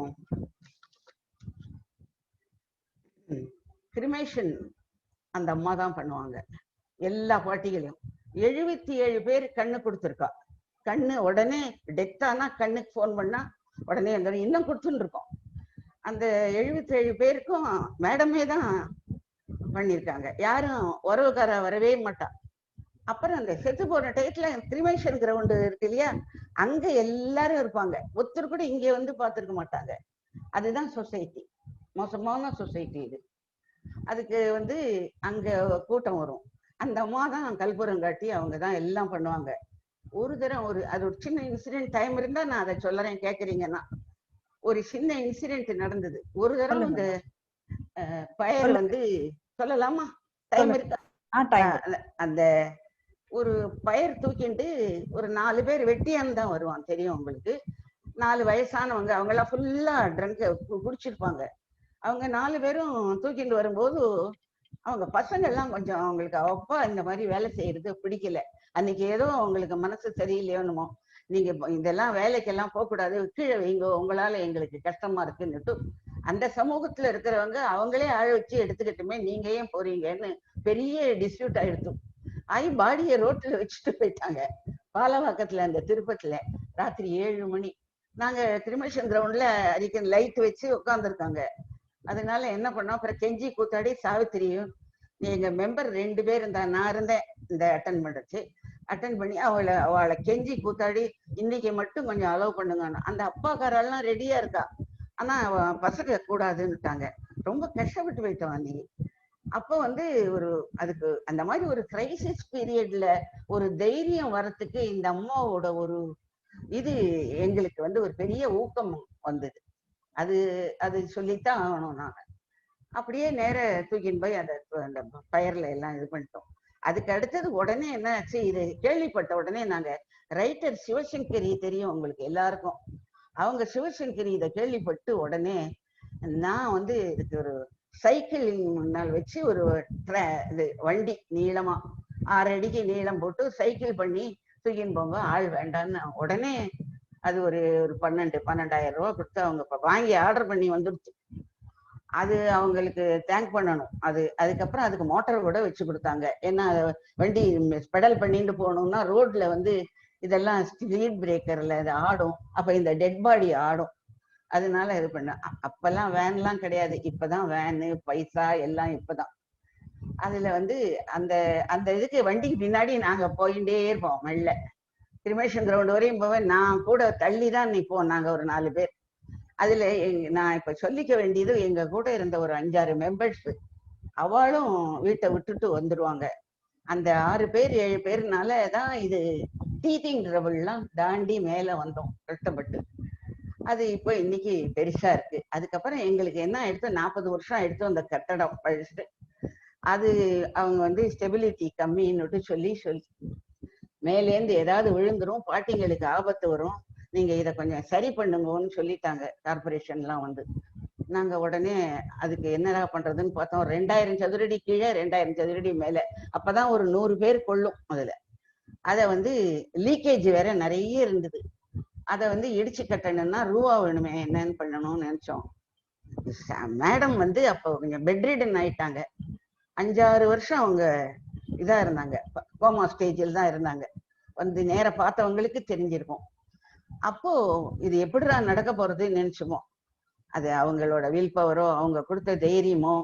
கிரிமேஷன் அந்த அம்மா தான் பண்ணுவாங்க எல்லா பாட்டிகளையும். 77 பேர் கண்ணு கொடுத்துருக்கா. கண்ணு உடனே டெத் ஆனா கண்ணுக்கு போன் பண்ணா உடனே இன்னும் கொடுத்துன்னு இருக்கோம். அந்த 77 பேருக்கும் மேடமே தான் பண்ணிருக்காங்க. யாரும் உறவுக்கார வரவே மாட்டா. அப்புறம் அந்த செத்து போன டயத்துல கிரிமேஷன் கிரவுண்டு இருக்கு இல்லையா, அங்க எல்லாரும் இருப்பாங்க. ஒருத்தர் கூட இங்க வந்து பார்த்திருக்க மாட்டாங்க. அதுதான் சொசைட்டி, மோசமான சொசைட்டி இது. அதுக்கு வந்து அங்க கூட்டம் வரும். அந்த அம்மா தான் கல்புரம் காட்டி அவங்க தான் எல்லாம் பண்ணுவாங்க. ஒரு தரம் அது ஒரு சின்ன இன்சிடென்ட், டைம் இருந்தா நான் அதை சொல்றேன் கேக்குறீங்கன்னா. ஒரு சின்ன இன்சிடென்ட் நடந்தது. ஒரு தரம் இந்த பயர் வந்து சொல்லலாமா? டைம் இருக்கா? அந்த ஒரு பயர் தூக்கிட்டு ஒரு 4 பேர் வெட்டியான் தான் வருவான், தெரியும் உங்களுக்கு. 4 வயசானவங்க, அவங்க எல்லாம் ஃபுல்லா ட்ரங்க் குடிச்சிருப்பாங்க. அவங்க 4 பேரும் தூக்கிட்டு வரும்போது அவங்க பசங்க எல்லாம் கொஞ்சம் அவங்களுக்கு அப்பா இந்த மாதிரி வேலை செய்யறது பிடிக்கல. அன்னைக்கு ஏதோ அவங்களுக்கு மனசு சரியில்லையோனுமோ, நீங்க இதெல்லாம் வேலைக்கெல்லாம் போகக்கூடாது, கீழே வைங்க, உங்களால எங்களுக்கு கஷ்டமா இருக்குன்னுட்டு அந்த சமூகத்துல இருக்கிறவங்க அவங்களே ஆழ வச்சு எடுத்துக்கிட்டுமே நீங்க ஏன் போறீங்கன்னு பெரிய டிஸ்பியூட் ஆயிடுத்து. பாடியை ரோட்ல வச்சுட்டு போயிட்டாங்க. பாலவாக்கத்துல அந்த திருப்பத்துல ராத்திரி 7 மணி. நாங்க கிரிமேஷன் கிரவுண்ட்ல அதுக்கு லைட் வச்சு உட்காந்துருக்காங்க. அதனால என்ன பண்ணோம், அப்புறம் கெஞ்சி கூத்தாடி சாவித்திரியும் எங்க மெம்பர் 2 பேர் இருந்தா, நான் இருந்தேன் இந்த அட்டன் பண்ணி அவளை கெஞ்சி கூத்தாடி இன்னைக்கு மட்டும் கொஞ்சம் அலோவ் பண்ணுங்க. அந்த அப்பாக்காரெல்லாம் ரெடியா இருக்கா, ஆனா பசங்க கூடாதுன்னுட்டாங்க. ரொம்ப கஷ்டப்பட்டு போயிட்டோம் அன்னைக்கு. அப்போ வந்து அதுக்கு அந்த மாதிரி ஒரு கிரைசிஸ் பீரியட்ல ஒரு தைரியம் வரத்துக்கு இந்த அம்மாவோட ஒரு இது எங்களுக்கு வந்து ஒரு பெரிய ஊக்கம் வந்தது. அது சொல்லித்தான் ஆகணும். நாங்க அப்படியே நேர தூக்கின்னு போய் அந்த பயர்ல எல்லாம் இது பண்ணிட்டோம். அதுக்கு அடுத்தது உடனே என்ன ஆச்சு, இது கேள்விப்பட்ட உடனே நாங்க ரைட்டர் சிவசங்கரி தெரியும் உங்களுக்கு எல்லாருக்கும். அவங்க சிவசங்கரி இதை கேள்விப்பட்டு உடனே நான் வந்து இதுக்கு ஒரு சைக்கிள் முன்னால் வச்சு ஒரு இது வண்டி நீளமா 6 அடிக்கு நீளம் போட்டு சைக்கிள் பண்ணி தூக்கின்னு போங்க, ஆள் வேண்டான்னு உடனே அது ஒரு 12,000 ரூபாய் கொடுத்து அவங்க வாங்கி ஆர்டர் பண்ணி வந்துடுச்சு. அது அவங்களுக்கு தேங்க் பண்ணணும். அதுக்கப்புறம் அதுக்கு மோட்டார் கூட வச்சு கொடுத்தாங்க. ஏன்னா வண்டி பெடல் பண்ணிட்டு போகணும்னா ரோட்ல வந்து இதெல்லாம் ஸ்பீட் பிரேக்கர்ல இது ஆடும், அப்ப இந்த டெட் பாடி ஆடும். அதனால இது பண்ண. அப்பெல்லாம் வேன்லாம் கிடையாது, இப்பதான் வேனு பைசா எல்லாம் இப்பதான். அதுல வந்து அந்த அந்த இதுக்கு வண்டிக்கு பின்னாடி நாங்க போயிட்டே இருப்போம். மெல்ல கிரிமேஷன் கிரவுண்ட் வரையும் போவேன். நான் கூட தள்ளி தான் நிற்போம் நாங்க ஒரு 4 பேர். அதுல நான் இப்ப சொல்லிக்க வேண்டியது, எங்க கூட இருந்த ஒரு 5-6 மெம்பர்ஸ் அவளும் வீட்டை விட்டுட்டு வந்துடுவாங்க. அந்த 6 பேர் 7 பேர்னாலதான் இது டீத்திங் ட்ரபிள்லாம் தாண்டி மேல வந்தோம் கஷ்டப்பட்டு. அது இப்போ இன்னைக்கு பெருசா இருக்கு. அதுக்கப்புறம் எங்களுக்கு என்ன ஆயிடுத்து, 40 வருஷம் ஆயிடுத்து அந்த கட்டடம் பழிச்சுட்டு. அது அவங்க வந்து ஸ்டெபிலிட்டி கம்மின்னு சொல்லி மேலேந்து ஏதாவது விழுந்துரும், பாட்டிங்களுக்கு ஆபத்து வரும், நீங்க இதை கொஞ்சம் சரி பண்ணுங்கன்னு சொல்லிட்டாங்க கார்பரேஷன்லாம் வந்து. நாங்க உடனே அதுக்கு என்னடா பண்றதுன்னு பார்த்தோம். 2000 சதுரடி கீழே 2000 சதுரடி மேல, அப்பதான் ஒரு 100 பேர் கொள்ளும். அதுல அதை வந்து லீக்கேஜ் வேற நிறைய இருந்தது. அதை வந்து இடிச்சு கட்டணும்னா ரூபா வேணுமே, என்னன்னு பண்ணணும்னு நினைச்சோம். மேடம் வந்து அப்போ கொஞ்சம் பெட்ரிடன் ஆயிட்டாங்க. 5-6 வருஷம் அவங்க இதா இருந்தாங்க, கோமா ஸ்டேஜில் தான் இருந்தாங்க. வந்து நேர பார்த்தவங்களுக்கு தெரிஞ்சிருக்கும். அப்போ இது எப்படிடா நடக்க போறதுன்னு நினைச்சுமோ, அது அவங்களோட வில் பவரோ அவங்க கொடுத்த தைரியமோ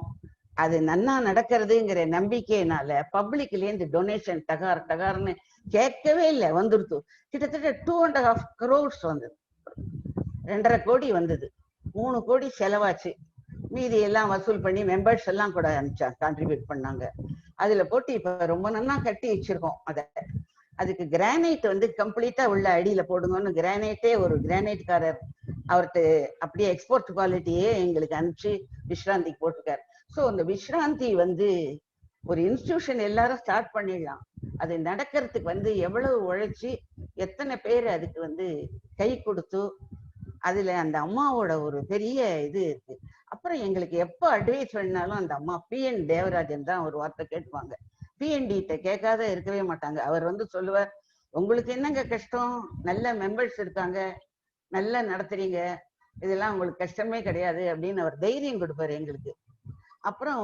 அது நன்னா நடக்கிறதுங்கிற நம்பிக்கையினால பப்ளிக்ல இருந்து டொனேஷன் டகார் டகார்னு கேட்கவே இல்லை, வந்துடுத்து. கிட்டத்தட்ட 2.5 crores வந்தது, 2.5 கோடி வந்தது, 3 கோடி செலவாச்சு. மீதி எல்லாம் வசூல் பண்ணி மெம்பர்ஸ் எல்லாம் கூட அனுப்பிச்சாங்க, கான்ட்ரிபியூட் பண்ணாங்க. அதுல போட்டு இப்ப ரொம்ப நல்லா கட்டி வச்சிருக்கோம். அதுக்கு கிரானைட் வந்து கம்ப்ளீட்டா உள்ள அடியில போடுங்கன்னு கிரானைட்டே ஒரு கிரானைட்காரர் அவர்கிட்ட அப்படியே எக்ஸ்போர்ட் குவாலிட்டியே எங்களுக்கு அனுப்பிச்சு விஸ்ராந்திக்கு போட்டிருக்காரு. ஸோ அந்த விஸ்ராந்தி வந்து ஒரு இன்ஸ்டிடியூஷன் எல்லாரும் ஸ்டார்ட் பண்ணிடலாம். அது நடக்கிறதுக்கு வந்து எவ்வளவு உழைச்சி எத்தனை பேர் அதுக்கு வந்து கை கொடுத்து, அதுல அந்த அம்மாவோட ஒரு பெரிய இது இருக்கு. அப்புறம் எங்களுக்கு எப்போ அட்வைஸ் பண்ணாலும் அந்த அம்மா PN தேவராஜன் தான் ஒரு வார்த்தை கேட்பாங்க. PND கேட்காத இருக்கவே மாட்டாங்க. அவர் வந்து சொல்லுவார், உங்களுக்கு என்னங்க கஷ்டம், நல்ல மெம்பர்ஸ் இருக்காங்க, நல்லா நடத்துறீங்க, இதெல்லாம் உங்களுக்கு கஷ்டமே கிடையாது அப்படின்னு அவர் தைரியம் கொடுப்பாரு எங்களுக்கு. அப்புறம்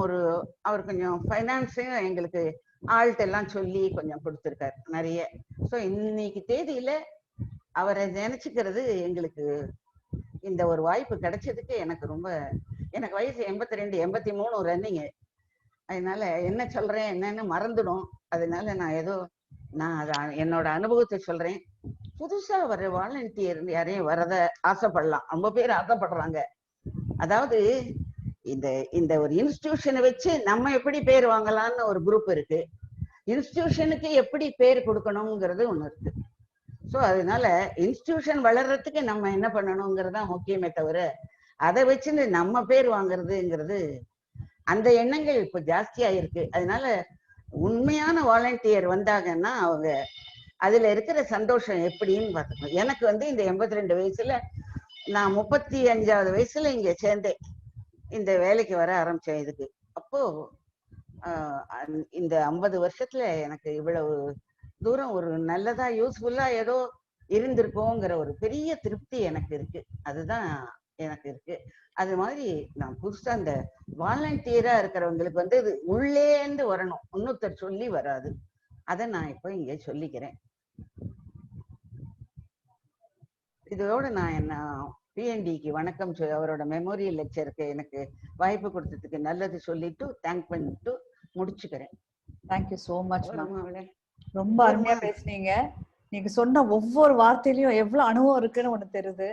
அவர் கொஞ்சம் ஃபைனான்ஸையும் எங்களுக்கு ஆள்கிட்ட எல்லாம் சொல்லி கொஞ்சம் கொடுத்துருக்காரு நிறைய. ஸோ இன்னைக்கு தேதியில அவரை நினைச்சுக்கிறது எங்களுக்கு இந்த ஒரு வாய்ப்பு கிடைச்சதுக்கு எனக்கு வயசு 82, 83 ரன்னிங்கு. அதனால என்ன சொல்றேன் என்னன்னு மறந்துடும். அதனால நான் என்னோட அனுபவத்தை சொல்றேன். புதுசா வர வாலண்டியர் யாரையும் வரத ஆசைப்படலாம், ரொம்ப பேர் ஆசைப்படுறாங்க. அதாவது இந்த ஒரு இன்ஸ்டிடியூஷனை வச்சு நம்ம எப்படி பேர் வாங்கலாம்னு ஒரு குரூப் இருக்கு, இன்ஸ்டிடியூஷனுக்கு எப்படி பேர் கொடுக்கணுங்கிறது ஒண்ணு இருக்கு. ஸோ அதனால இன்ஸ்டிடியூஷன் வளர்றதுக்கு நம்ம என்ன பண்ணணுங்கிறதா முக்கியமே தவிர அதை வச்சுன்னு நம்ம பேர் வாங்குறதுங்கிறது அந்த எண்ணங்கள் இப்ப ஜாஸ்தியா இருக்கு. அதனால உண்மையான வாலண்டியர் வந்தாங்கன்னா அவங்க அதுல இருக்கிற சந்தோஷம் எப்படின்னு பார்த்துக்கணும். எனக்கு வந்து இந்த 82 வயசுல நான் 35வது வயசுல இங்க சேர்ந்தேன், இந்த வேலைக்கு வர ஆரம்பிச்சேன் இதுக்கு. அப்போ இந்த 50 வருஷத்துல எனக்கு இவ்வளவு தூரம் ஒரு நல்லதா யூஸ்ஃபுல்லா ஏதோ இருந்திருக்கோங்கிற ஒரு பெரிய திருப்தி எனக்கு இருக்கு. அதுதான் எனக்கு இருக்கு. அது மாதிரி நான் புதுசா இந்த வாலண்டியரா இருக்கிறவங்களுக்கு வந்து இது உள்ளேந்து வரணும், இன்னொருத்தர் சொல்லி வராது. அதை நான் இப்போ இங்க சொல்லிக்கிறேன். இதோட நான் என்ன PNDக்கு வணக்கம் அவரோட மெமோரியல் லெக்சருக்கு எனக்கு வாய்ப்பு கொடுத்ததுக்கு நல்லது சொல்லிட்டு தேங்க் பண்ணிட்டு முடிச்சுக்கிறேன்.
Thank you so much. ரொம்ப அருமையா பேசுனீங்க. நீங்க சொன்ன ஒவ்வொரு வார்த்தையிலயும் எவ்வளவு அனுபவம் இருக்குன்னு ஒண்ணு தெரியுது.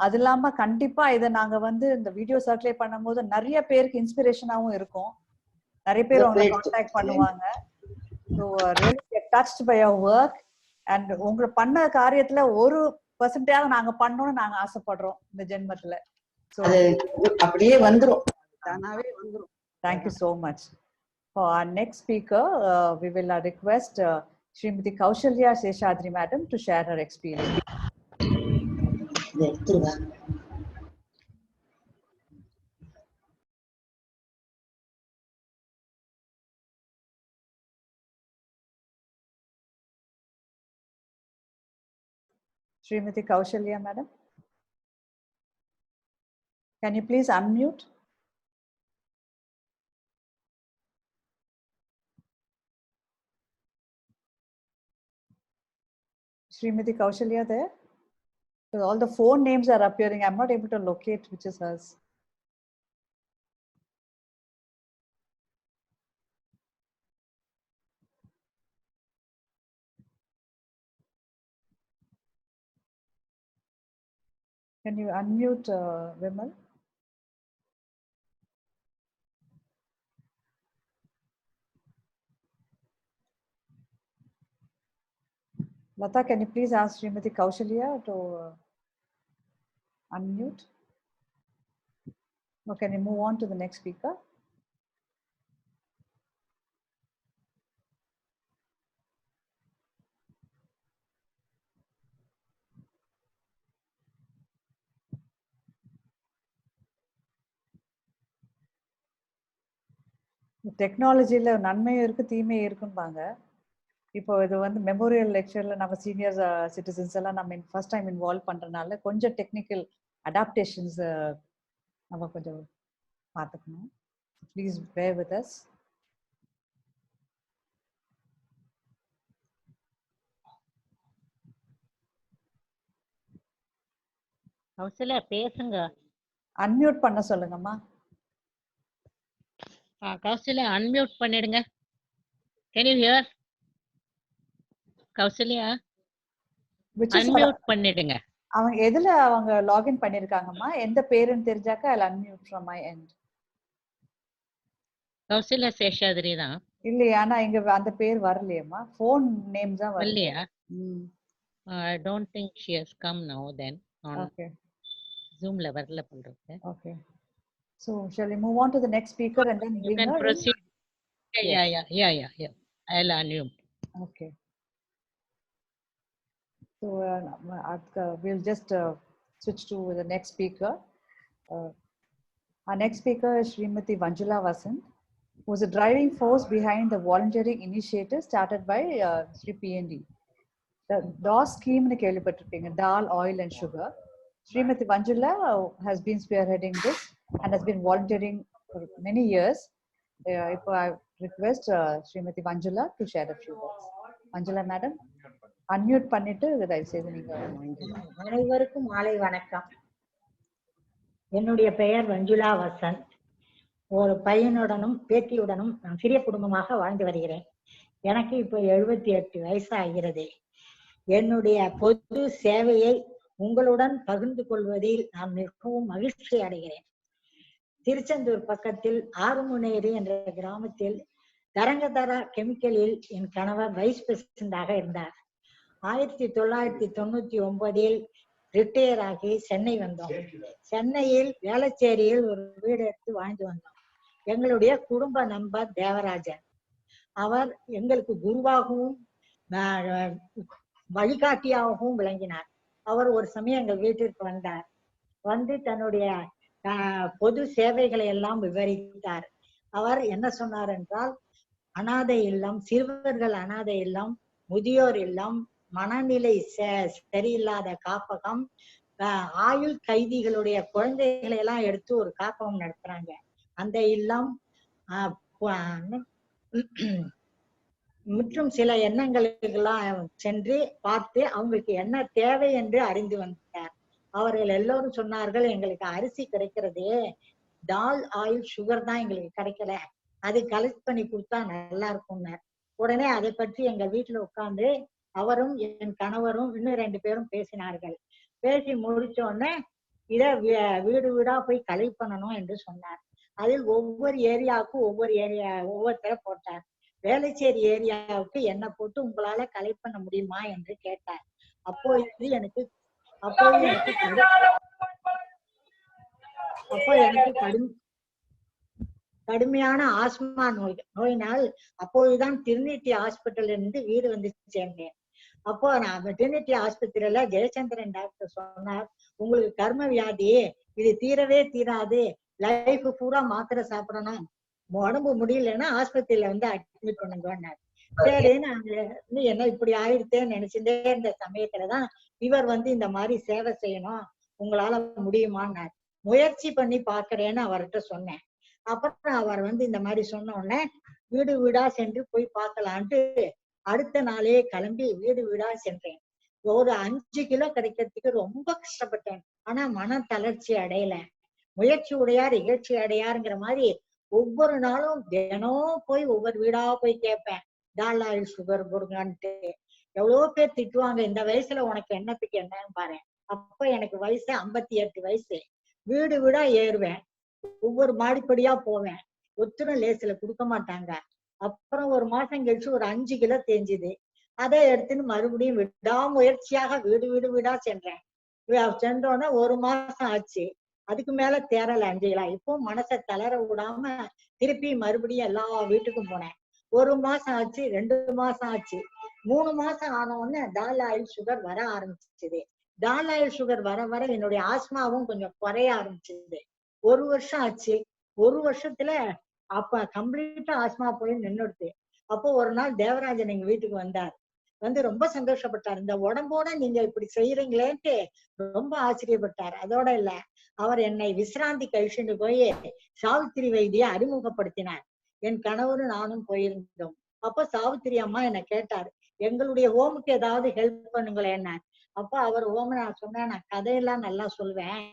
அது இல்லாம கண்டிப்பா இதை நாங்க வந்து இந்த வீடியோ சர்க்குலேட் பண்ணும் போது நிறைய பேருக்கு இன்ஸ்பிரேஷனாவும் இருக்கும், நிறைய பேர் உங்களை கான்டாக்ட் பண்ணுவாங்க. So really get touched by your work and உங்களை பண்ண காரியத்துல ஒரு பெர்சன்டேஜ் நாங்க பண்ணணும்னு நாங்க ஆசைப்படுறோம் இந்த ஜென்மத்துல. ஸோ
அப்படியே வந்துரும், தானாவே வந்துரும்.
Thank you so much. For our next speaker, we will request Srimati Kaushalya Seshadri Madam to share her experience. Srimati Kaushalya Madam, can you please unmute? Srimati Kaushalya there? So all the phone names are appearing. I'm not able to locate which is hers. Can you unmute Vimal? Lata, can you please ask Srimati Kaushalya to unmute? Or can you move on to the next speaker? டெக்னாலஜில நன்மையும் இருக்கு தீமையும் இருக்கும்பாங்க. இப்போ இது வந்து மெமோரியல் லெக்சர்ல நம்ம சீனியர் சிட்டிசன்ஸ் எல்லாம் நம்ம ஃபர்ஸ்ட் டைம் இன்வால்வ் பண்றதுனால கொஞ்சம் டெக்னிக்கல் அடாப்டேஷன்ஸ் நம்ம கொஞ்சம் பார்த்துக்கணும். Please bear with us.
Kausalya பேசுங்க.
அன்மியூட் பண்ண சொல்லுங்கம்மா.
கௌசல்யா அன்மியூட் பண்ணிடுங்க. Can you here? Kausalya unmute பண்ணிடுங்க.
அவங்க எதுல அவங்க லாகின் பண்ணிருக்காங்கம்மா? எந்த பேருன்னு தெரிஞ்சாக்க I'll unmute from my end.
Kausalya Seshadri தான்.
இல்லையா, ஆனா இங்க அந்த பேர் வரலையேம்மா. ஃபோன் நேம் தான் வரல.
இல்லையா? I don't think she has come now then on
Okay.
Zoom ல வரல பண்றது.
Okay. So shall we move on to the next speaker and then
You
bring
can
her in?
proceed. Yeah. I'll unmute.
Okay. So we'll just switch to the next speaker. Our next speaker is Srimati Vanjula Vasant, who is a driving force behind the voluntary initiative started by Sri PND. The DOS scheme in Kelipatiping, Dal, Oil and Sugar. Srimati Vanjula has been spearheading this and has been volunteering for many years. If I request Srimati Vanjula to share a few words. Vanjula madam, unmute பண்ணிட்டு தயவு செய்து நீங்க.
அனைவருக்கும் மாலை வணக்கம். என்னுடைய பெயர் வஞ்சுளா வசந்த். ஒரு பையனுடனும் பேத்தியுடனும் நான் சிறிய குடும்பமாக வாழ்ந்து வருகிறேன். எனக்கு இப்போ 78 வயசு ஆகிறது. என்னுடைய பொது சேவையை உங்களுடன் பகிர்ந்து கொள்வதில் நான் மிகவும் மகிழ்ச்சி அடைகிறேன். திருச்செந்தூர் பக்கத்தில் ஆறுமுனேரி என்ற கிராமத்தில் தரங்கதரா கெமிக்கலில் என் கணவர் வைஸ் பிரசிடண்டாக இருந்தார். 1999 ரிட்டையர் ஆகி சென்னை வந்தோம். சென்னையில் வேளச்சேரியில் ஒரு வீடு எடுத்து வாழ்ந்து வந்தோம். எங்களுடைய குடும்ப நண்பர் தேவராஜன். அவர் எங்களுக்கு குருவாகவும் வழிகாட்டியாகவும் விளங்கினார். அவர் ஒரு சமயம் எங்கள் வீட்டிற்கு வந்தார். வந்து தன்னுடைய பொது சேவைகளை எல்லாம் விவரித்தார். அவர் என்ன சொன்னார் என்றால், அனாதை இல்லம், சிறுவர்கள் அனாதை இல்லம், முதியோர் இல்லம், மனநிலை சரியில்லாத காப்பகம், ஆயுள் கைதிகளுடைய குழந்தைகளை எல்லாம் எடுத்து ஒரு காப்பகம் நடத்துறாங்க. அந்த இல்லம் மற்றும் சில எண்ணங்களுக்கெல்லாம் சென்று பார்த்து அவங்களுக்கு என்ன தேவை என்று அறிந்து வந்தார். அவர்கள் எல்லோரும் சொன்னார்கள், எங்களுக்கு அரிசி கிடைக்கிறதே, தால், ஆயில், சுகர் தான் எங்களுக்கு கிடைக்கல, அது கலெக்ட் பண்ணி கொடுத்தா நல்லா இருக்கும்னார். உடனே அதை பற்றி எங்க வீட்டுல உட்கார்ந்து அவரும் என் கணவரும் இன்னும் 2 பேரும் பேசினார்கள். பேசி முடிச்ச உடனே இத வீடு வீடா போய் கலெக்ட் பண்ணணும் என்று சொன்னார். அதில் ஒவ்வொரு ஏரியாவுக்கும் ஒவ்வொருத்தர போட்டார். வேளச்சேரி ஏரியாவுக்கு என்ன போட்டு உங்களால கலெக்ட் பண்ண முடியுமா என்று கேட்டார். அப்போ எனக்கு கடுமையான ஆஸ்மா நோயினால் அப்போதுதான் திருநீட்டி ஹாஸ்பிட்டல் இருந்து வீடு வந்து சேர்ந்தேன். அப்போ நான் திருநீட்டி ஆஸ்பத்திரியில ஜெயச்சந்திரன் டாக்டர் சொன்னார், உங்களுக்கு கர்ம வியாதி, இது தீரவே தீராது, லைஃப் பூரா மாத்திரை சாப்பிடணும், உடம்பு முடியலன்னா ஆஸ்பத்திரியில வந்து அட்மிட் பண்ணுங்கன்னாரு. சரி, நாங்க என்ன இப்படி ஆயிடுத்தேன்னு நினைச்சுட்டே இந்த சமயத்துலதான் இவர் வந்து இந்த மாதிரி சேவை செய்யணும், உங்களால முடியுமான்னார். முயற்சி பண்ணி பாக்குறேன்னு அவர்கிட்ட சொன்னேன். அப்புறம் அவர் வந்து இந்த மாதிரி சொன்ன உடனே வீடு வீடா சென்று போய் பார்க்கலான்ட்டு அடுத்த நாளே கிளம்பி வீடு வீடா சென்றேன். ஒரு 5 கிலோ கிடைக்கிறதுக்கு ரொம்ப கஷ்டப்பட்டேன். ஆனா மன தளர்ச்சி அடையல. முயற்சி உடையார் இகழ்ச்சி அடையாருங்கிற மாதிரி ஒவ்வொரு நாளும் தினம் போய் ஒவ்வொரு வீடா போய் கேட்பேன், டால், ஆயில், சுகர் கொடுங்கன்ட்டு. எவ்வளவு பேர் திட்டுவாங்க, இந்த வயசுல உனக்கு என்னத்துக்கு என்னன்னு பாரு. அப்ப எனக்கு வயசு 58 வயசு. வீடு வீடா ஏறுவேன், ஒவ்வொரு மாடிப்படியா போவேன், ஒத்துரும் லேசில கொடுக்க மாட்டாங்க. அப்புறம் ஒரு மாசம் கழிச்சு ஒரு 5 கிலோ தேஞ்சுது. அதை எடுத்துன்னு மறுபடியும் விடாமுயற்சியாக வீடு வீடு வீடா சென்றேன். சென்றோன்னா ஒரு மாசம் ஆச்சு, அதுக்கு மேல தேரல 5 கிலோ. இப்போ மனசை தளர விடாம திருப்பி மறுபடியும் எல்லா வீட்டுக்கும் போனேன். 1 மாசம் ஆச்சு, 2 மாசம் ஆச்சு, 3 மாசம் ஆன உடனே டால், ஆயில், சுகர் வர ஆரம்பிச்சது. டால், ஆயில், சுகர் வர வர என்னுடைய ஆஸ்மாவும் கொஞ்சம் குறைய ஆரம்பிச்சது. 1 வருஷம் ஆச்சு. 1 வருஷத்துல அப்ப கம்ப்ளீட்டா ஆஸ்மா போய் நின்னுடுது. அப்போ ஒரு நாள் தேவராஜன் எங்க வீட்டுக்கு வந்தார். வந்து ரொம்ப சந்தோஷப்பட்டார். இந்த உடம்போட நீங்க இப்படி செய்யறீங்களேன்ட்டு ரொம்ப ஆச்சரியப்பட்டார். அதோட இல்ல, அவர் என்னை விசிராந்தி கழிச்சுட்டு போய் சாவித்திரி வைத்திய அறிமுகப்படுத்தினார். என் கணவரும் நானும் போயிருந்தோம். அப்ப சாவித்திரி அம்மா என்ன கேட்டார், எங்களுடைய ஹோமுக்கு ஏதாவது ஹெல்ப் பண்ணுங்களேன்னார். அப்ப அவர் நான் சொன்னேன், நான் கதையெல்லாம் நல்லா சொல்லுவேன்,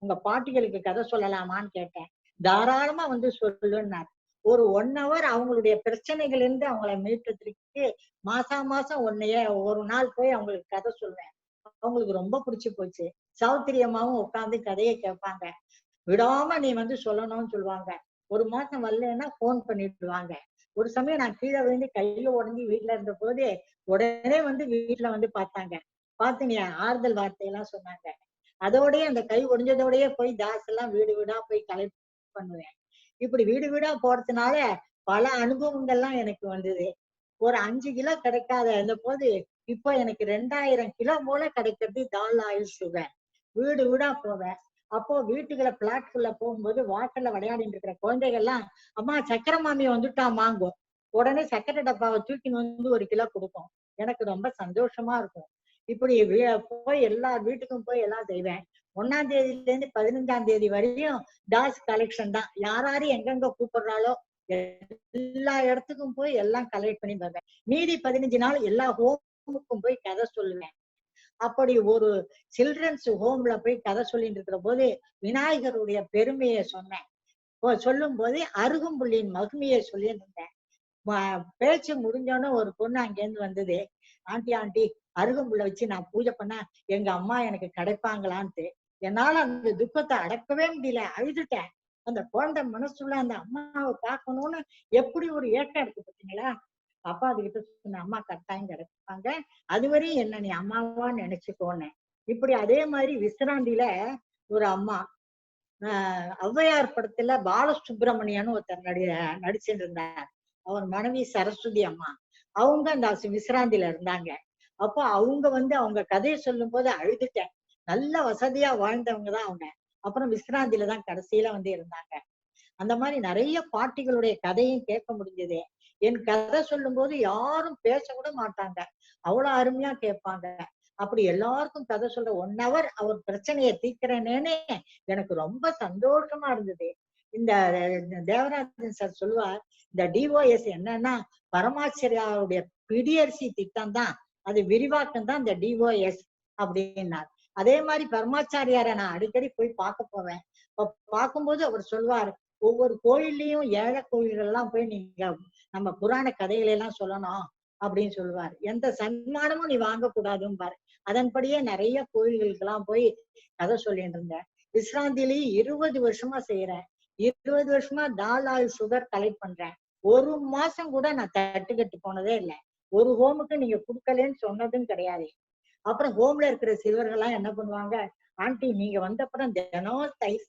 உங்க பாட்டிகளுக்கு கதை சொல்லலாமான்னு கேட்டேன். தாராளமா வந்து சொல்லுன்னார். ஒரு 1 hour அவங்களுடைய பிரச்சனைகள் இருந்து அவங்களை மீட்டதுக்கு மாசம் ஒரு நாள் போய் அவங்களுக்கு கதை சொல்லுவேன். அவங்களுக்கு ரொம்ப பிடிச்சு போச்சு. சாவித்திரி அம்மாவும் உட்கார்ந்து கதையை கேட்பாங்க. விடாம நீ வந்து சொல்லணும்னு சொல்லுவாங்க. 1 மாசம் வரலன்னா போன் பண்ணிடுவாங்க. ஒரு சமயம் நான் கீழே விழுந்து கையில உடஞ்சி வீட்டுல இருந்த போது உடனே வந்து வீட்டுல வந்து பார்த்தாங்க. பார்த்து நீ ஆறுதல் வார்த்தையெல்லாம் சொன்னாங்க. அதோடய அந்த கை ஒடிஞ்சதோடயே போய் தாஸ் எல்லாம் வீடு வீடா போய் கலெக்ட் பண்ணுவேன். இப்படி வீடு வீடா போறதுனால பல அனுபவங்கள்லாம் எனக்கு வந்தது. ஒரு 5 கிலோ கிடைக்காத அந்த போது இப்போ எனக்கு 2000 கிலோ போல கிடைக்கிறது தால் ஆயில் சுகர். வீடு வீடா போவேன். அப்போ வீட்டுக்குள்ள பிளாட்குள்ள போகும்போது வாசல்ல விளையாடிட்டு இருக்கிற குழந்தைகள்லாம், அம்மா சக்கரை மாமி வந்துட்டாமாங்கோ. உடனே சக்கரை டப்பாவை தூக்கின்னு வந்து 1 கிலோ கொடுக்கும். எனக்கு ரொம்ப சந்தோஷமா இருக்கும். இப்படி போய் எல்லா வீட்டுக்கும் போய் எல்லாம் செய்வேன். 1ஆம் தேதியில இருந்து 15ஆம் தேதி வரையும் டாஸ் கலெக்ஷன் தான். யாராரு எங்கெங்க கூப்பிடுறாளோ எல்லா இடத்துக்கும் போய் எல்லாம் கலெக்ட் பண்ணி வருவேன். மீதி 15 நாள் எல்லா ஹோமுக்கும் போய் கதை சொல்லுவேன். அப்படி ஒரு சில்ட்ரன்ஸ் ஹோம்ல போய் கதை சொல்லிட்டு இருக்கிற போது விநாயகருடைய பெருமையை சொன்னேன். சொல்லும் போது அருகம்புள்ளியின் மகிமையை சொல்லியிருந்தேன். பேச்சு முடிஞ்சோன்னு ஒரு பொண்ணு அங்கேருந்து வந்தது. ஆண்டி அருகம்புள்ள வச்சு நான் பூஜை பண்ண எங்க அம்மா எனக்கு கிடைப்பாங்களான்ட்டு. என்னால அந்த துக்கத்தை அடக்கவே முடியல. அழுதுட்டேன். அந்த குழந்தை மனசுல அந்த அம்மாவை பார்க்கணும்னு எப்படி ஒரு ஏக்கம் இருக்கு பார்த்தீங்களா? அப்பா அதுகிட்ட சொன்ன, அம்மா கட்டாயம் கிடைப்பாங்க, அதுவரையும் என்ன நீ அம்மாவா நினைச்சுக்கோன்னு. இப்படி அதே மாதிரி விசிராந்தியில ஒரு அம்மா ஔவையார் படத்துல பாலசுப்ரமணியன்னு ஒருத்தர் நடிச்சுட்டு இருந்தார். அவர் மனைவி சரஸ்வதி அம்மா. அவங்க அந்த விசிராந்தியில இருந்தாங்க. அப்போ அவங்க வந்து அவங்க கதையை சொல்லும் போது அழுதுட்டேன். நல்ல வசதியா வாழ்ந்தவங்கதான் அவங்க. அப்புறம் விசிராந்தியில தான் கடைசியில வந்து இருந்தாங்க. அந்த மாதிரி நிறைய பாட்டிகளுடைய கதையும் கேட்க முடிஞ்சது. என் கதை சொல்லும் போது யாரும் பேச கூட மாட்டாங்க, அவ்வளவு அருமையா கேட்பாங்க. அப்படி எல்லாருக்கும் கதை சொல்ற 1 hour அவர் பிரச்சனையை தீர்க்கிறேனேன்னு எனக்கு ரொம்ப சந்தோஷமா இருந்தது. இந்த தேவராஜன் சார் சொல்லுவார், இந்த டிஓஎஸ் என்னன்னா பரமாச்சாரியாவுடைய பிடியரிசி திட்டம் தான், அது விரிவாக்கம் தான் இந்த டிஓஎஸ் அப்படின்னார். அதே மாதிரி பரமாச்சாரியாரை நான் அடிக்கடி போய் பார்க்க போவேன். பார்க்கும்போது அவர் சொல்வார், ஒவ்வொரு கோயில்லையும் ஏழை கோயில்கள் எல்லாம் போய் நீங்க நம்ம புராண கதைகளை எல்லாம் சொல்லணும் அப்படின்னு சொல்லுவார். எந்த சன்மானமும் நீ வாங்க கூடாதுன்னு பாரு. அதன்படியே நிறைய கோயில்களுக்கு எல்லாம் போய் கதை சொல்லிட்டு இருந்தேன். விசிராந்திலேயே 20 வருஷமா செய்யறேன். 20 வருஷமா தால் ஆயில் சுகர் கலெக்ட் பண்றேன். 1 மாசம் கூட நான் தட்டுக்கட்டு போனதே இல்லை. ஒரு ஹோமுக்கு நீங்க கொடுக்கலன்னு சொன்னதும் கிடையாது. அப்புறம் ஹோம்ல இருக்கிற சிறுவர்கள்லாம் என்ன பண்ணுவாங்க, ஆண்டி நீங்க வந்தப்புறம் தினம் தயிர்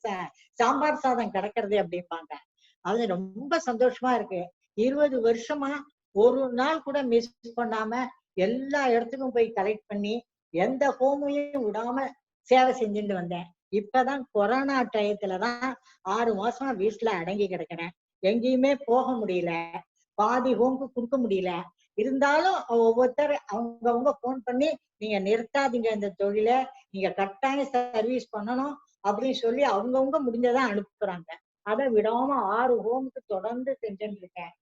சாம்பார் சாதம் கிடக்கிறது அப்படிம்பாங்க. அது ரொம்ப சந்தோஷமா இருக்கு. 20 வருஷமா ஒரு நாள் கூட மிஸ் பண்ணாம எல்லா இடத்துக்கும் போய் கலெக்ட் பண்ணி எந்த ஹோமையும் விடாம சேவை செஞ்சுட்டு வந்தேன். இப்பதான் கொரோனா டயத்துலதான் 6 மாசமா வீட்டுல அடங்கி கிடக்கிறேன். எங்கேயுமே போக முடியல, பாதி ஹோமுக்கு கொடுக்க முடியல. இருந்தாலும் ஒவ்வொருத்தர் அவங்கவுங்க போன் பண்ணி நீங்க நிறுத்தாதீங்க இந்த தொழில, நீங்க கட்டாயம் சர்வீஸ் பண்ணணும் அப்படின்னு சொல்லி அவங்கவுங்க முடிஞ்சதான் அனுப்புறாங்க. அதை விடாம 6 ஹோமுக்கு தொடர்ந்து செஞ்சுட்டு இருக்கேன்.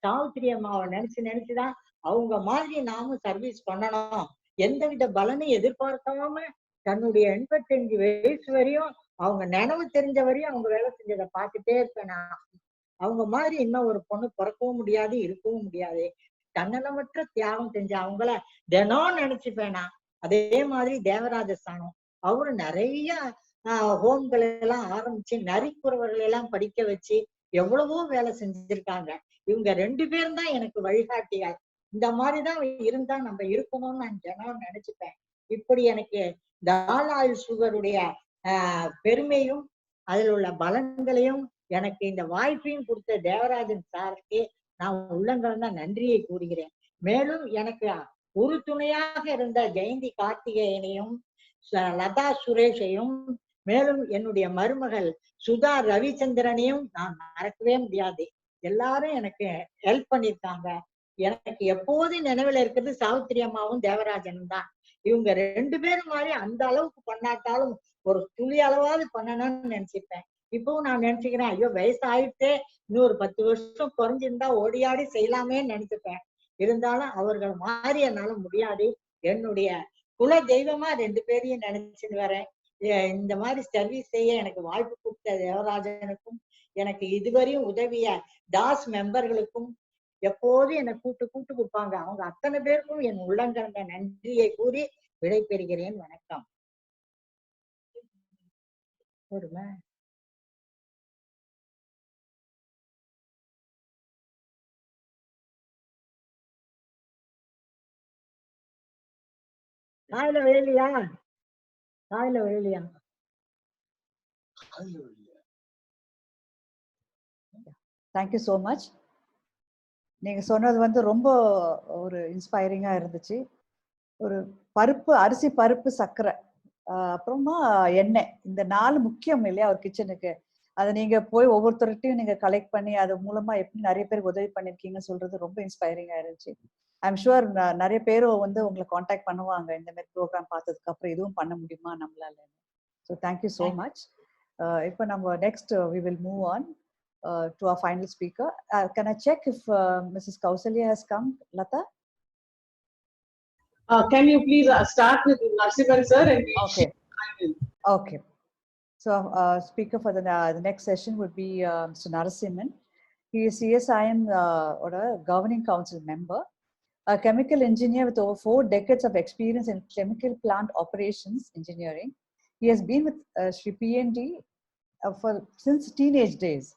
சாவித்திரி அம்மாவை நினைச்சுதான் அவங்க மாதிரி நாமும் சர்வீஸ் பண்ணணும், எந்தவித பலனும் எதிர்பார்க்காம தன்னுடைய 85 வயசு வரையும் அவங்க நினைவு தெரிஞ்ச வரையும் அவங்க வேலை செஞ்சதை பார்த்துட்டே இருப்பேன் நான். அவங்க மாதிரி இன்னும் ஒரு பொண்ணு பிறக்கவும் முடியாது, இருக்கவும் முடியாது. தன்னலமற்ற தியாகம் செஞ்ச அவங்கள தினம் நினைச்சுப்பேன் நான். அதே மாதிரி தேவராஜ ஸ்தானம், அவரு நிறைய ஹோம்களை எல்லாம் ஆரம்பிச்சு நரிக்குறவர்களை எல்லாம் படிக்க வச்சு எவ்வளவோ வேலை செஞ்சிருக்காங்க. இவங்க 2 பேரும் தான் எனக்கு வழிகாட்டியார். இந்த மாதிரிதான் இருந்தா நம்ம இருக்கணும்னு நான் தினம் நினைச்சுப்பேன். இப்படி எனக்கு தால் ஆயில் சுகருடைய பெருமையும் அதில் உள்ள பலன்களையும் எனக்கு இந்த வாய்ப்பையும் கொடுத்த தேவராஜன் சாருக்கு நான் உள்ளங்கள்னா நன்றியை கூறுகிறேன். மேலும் எனக்கு ஒரு துணையாக இருந்த ஜெயந்தி கார்த்திகேயனையும் லதா சுரேஷையும் மேலும் என்னுடைய மருமகள் சுதா ரவிச்சந்திரனையும் நான் மறக்கவே முடியாது. எல்லாரும் எனக்கு ஹெல்ப் பண்ணிருக்காங்க. எனக்கு எப்போதும் நினைவுல இருக்கிறது சாவித்திரி அம்மாவும் தேவராஜனும் தான். இவங்க 2 பேரும் மாதிரி அந்த அளவுக்கு பண்ணாட்டாலும் ஒரு துளி அளவாவது பண்ணணும்னு நினைச்சிருப்பேன். இப்பவும் நான் நினைச்சுக்கிறேன், ஐயோ வயசு ஆயிட்டே, இன்னொரு 10 வருஷம் குறைஞ்சிருந்தா ஓடியாடி செய்யலாமே நினைச்சுப்பேன். இருந்தாலும் அவர்கள் மாறி என்னால முடியாது. என்னுடைய குல தெய்வமா 2 பேரையும் நினைச்சுன்னு வரேன். இந்த மாதிரி சர்வீஸ் செய்ய எனக்கு வாய்ப்பு கொடுத்த தேவராஜனுக்கும், எனக்கு இதுவரையும் உதவிய தாஸ் மெம்பர்களுக்கும் எப்போதும் என்னை கூட்டு கொடுப்பாங்க. அவங்க அத்தனை பேருக்கும் என் உள்ளங்கண்ட நன்றியை கூறி விடைபெறுகிறேன். வணக்கம். போடுமா? காயில விழலையா? காயில விழலையா?
Thank you so much. நீங்க சொன்னது வந்து ரொம்ப ஒரு இன்ஸ்பைரிங்கா இருந்துச்சு. ஒரு பருப்பு, அரிசி, பருப்பு, சர்க்கரை, அப்புறமா எண்ணெய், இந்த 4 முக்கியம் இல்லையா ஒரு கிச்சனுக்கு. அதை நீங்க போய் ஒவ்வொருத்தர்கிட்டையும் நீங்க கலெக்ட் பண்ணி அது மூலமா எப்படி நிறைய பேருக்கு உதவி பண்ணிருக்கீங்கன்னு சொல்றது ரொம்ப இன்ஸ்பைரிங்கா இருந்துச்சு. ஐம் ஷுவர் நிறைய பேரும் வந்து உங்களை காண்டாக்ட் பண்ணுவாங்க இந்த மாதிரி ப்ரோக்ராம் பார்த்ததுக்கு அப்புறம், இதுவும் பண்ண முடியுமா நம்மளால. So thank you so much. இப்போ நம்ம next we will move on to our final speaker. Can I check if Mrs. Kausalya has come, Lata?
Can you please start with Narasimhan sir and
okay. Okay. So speaker for the next session would be Mr. Narasimhan. He is CSIM or a governing council member, a chemical engineer with over 4 decades of experience in chemical plant operations engineering. He has been with Sri PND since teenage days.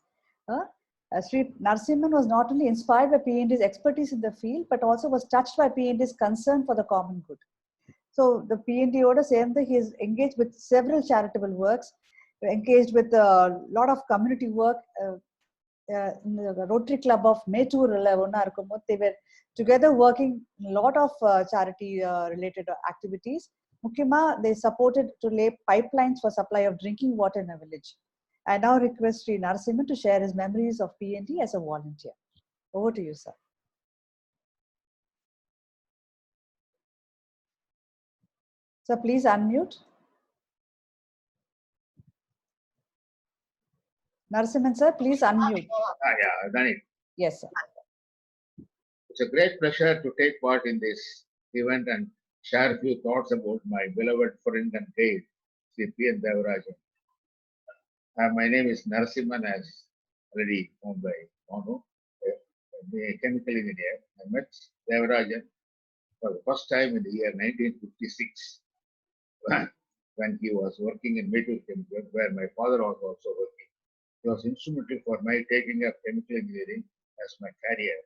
Sri Narasimhan was not only inspired by PND's expertise in the field, but also was touched by PND's concern for the common good. So the PND order saying that he is engaged with several charitable works, engaged with a lot of community work. In the Rotary Club of Mettur, they were together working a lot of charity related activities. Mukhima, they supported to lay pipelines for supply of drinking water in a village. I now request Sri Narasimhan to share his memories of PND as a volunteer. Over to you, sir. Sir, please unmute. Narasimhan sir, please unmute.
Yeah, I've done it.
Yes, sir.
It's a great pleasure to take part in this event and share a few thoughts about my beloved friend and guide, Sri P.N. Devarajan. My name is Narasimhan, as already known by Manu, a chemical engineer. I met Devarajan for the first time in the year 1956 when he was working in Mettur Chemical, where my father was also working. He was instrumental for my taking up chemical engineering as my career.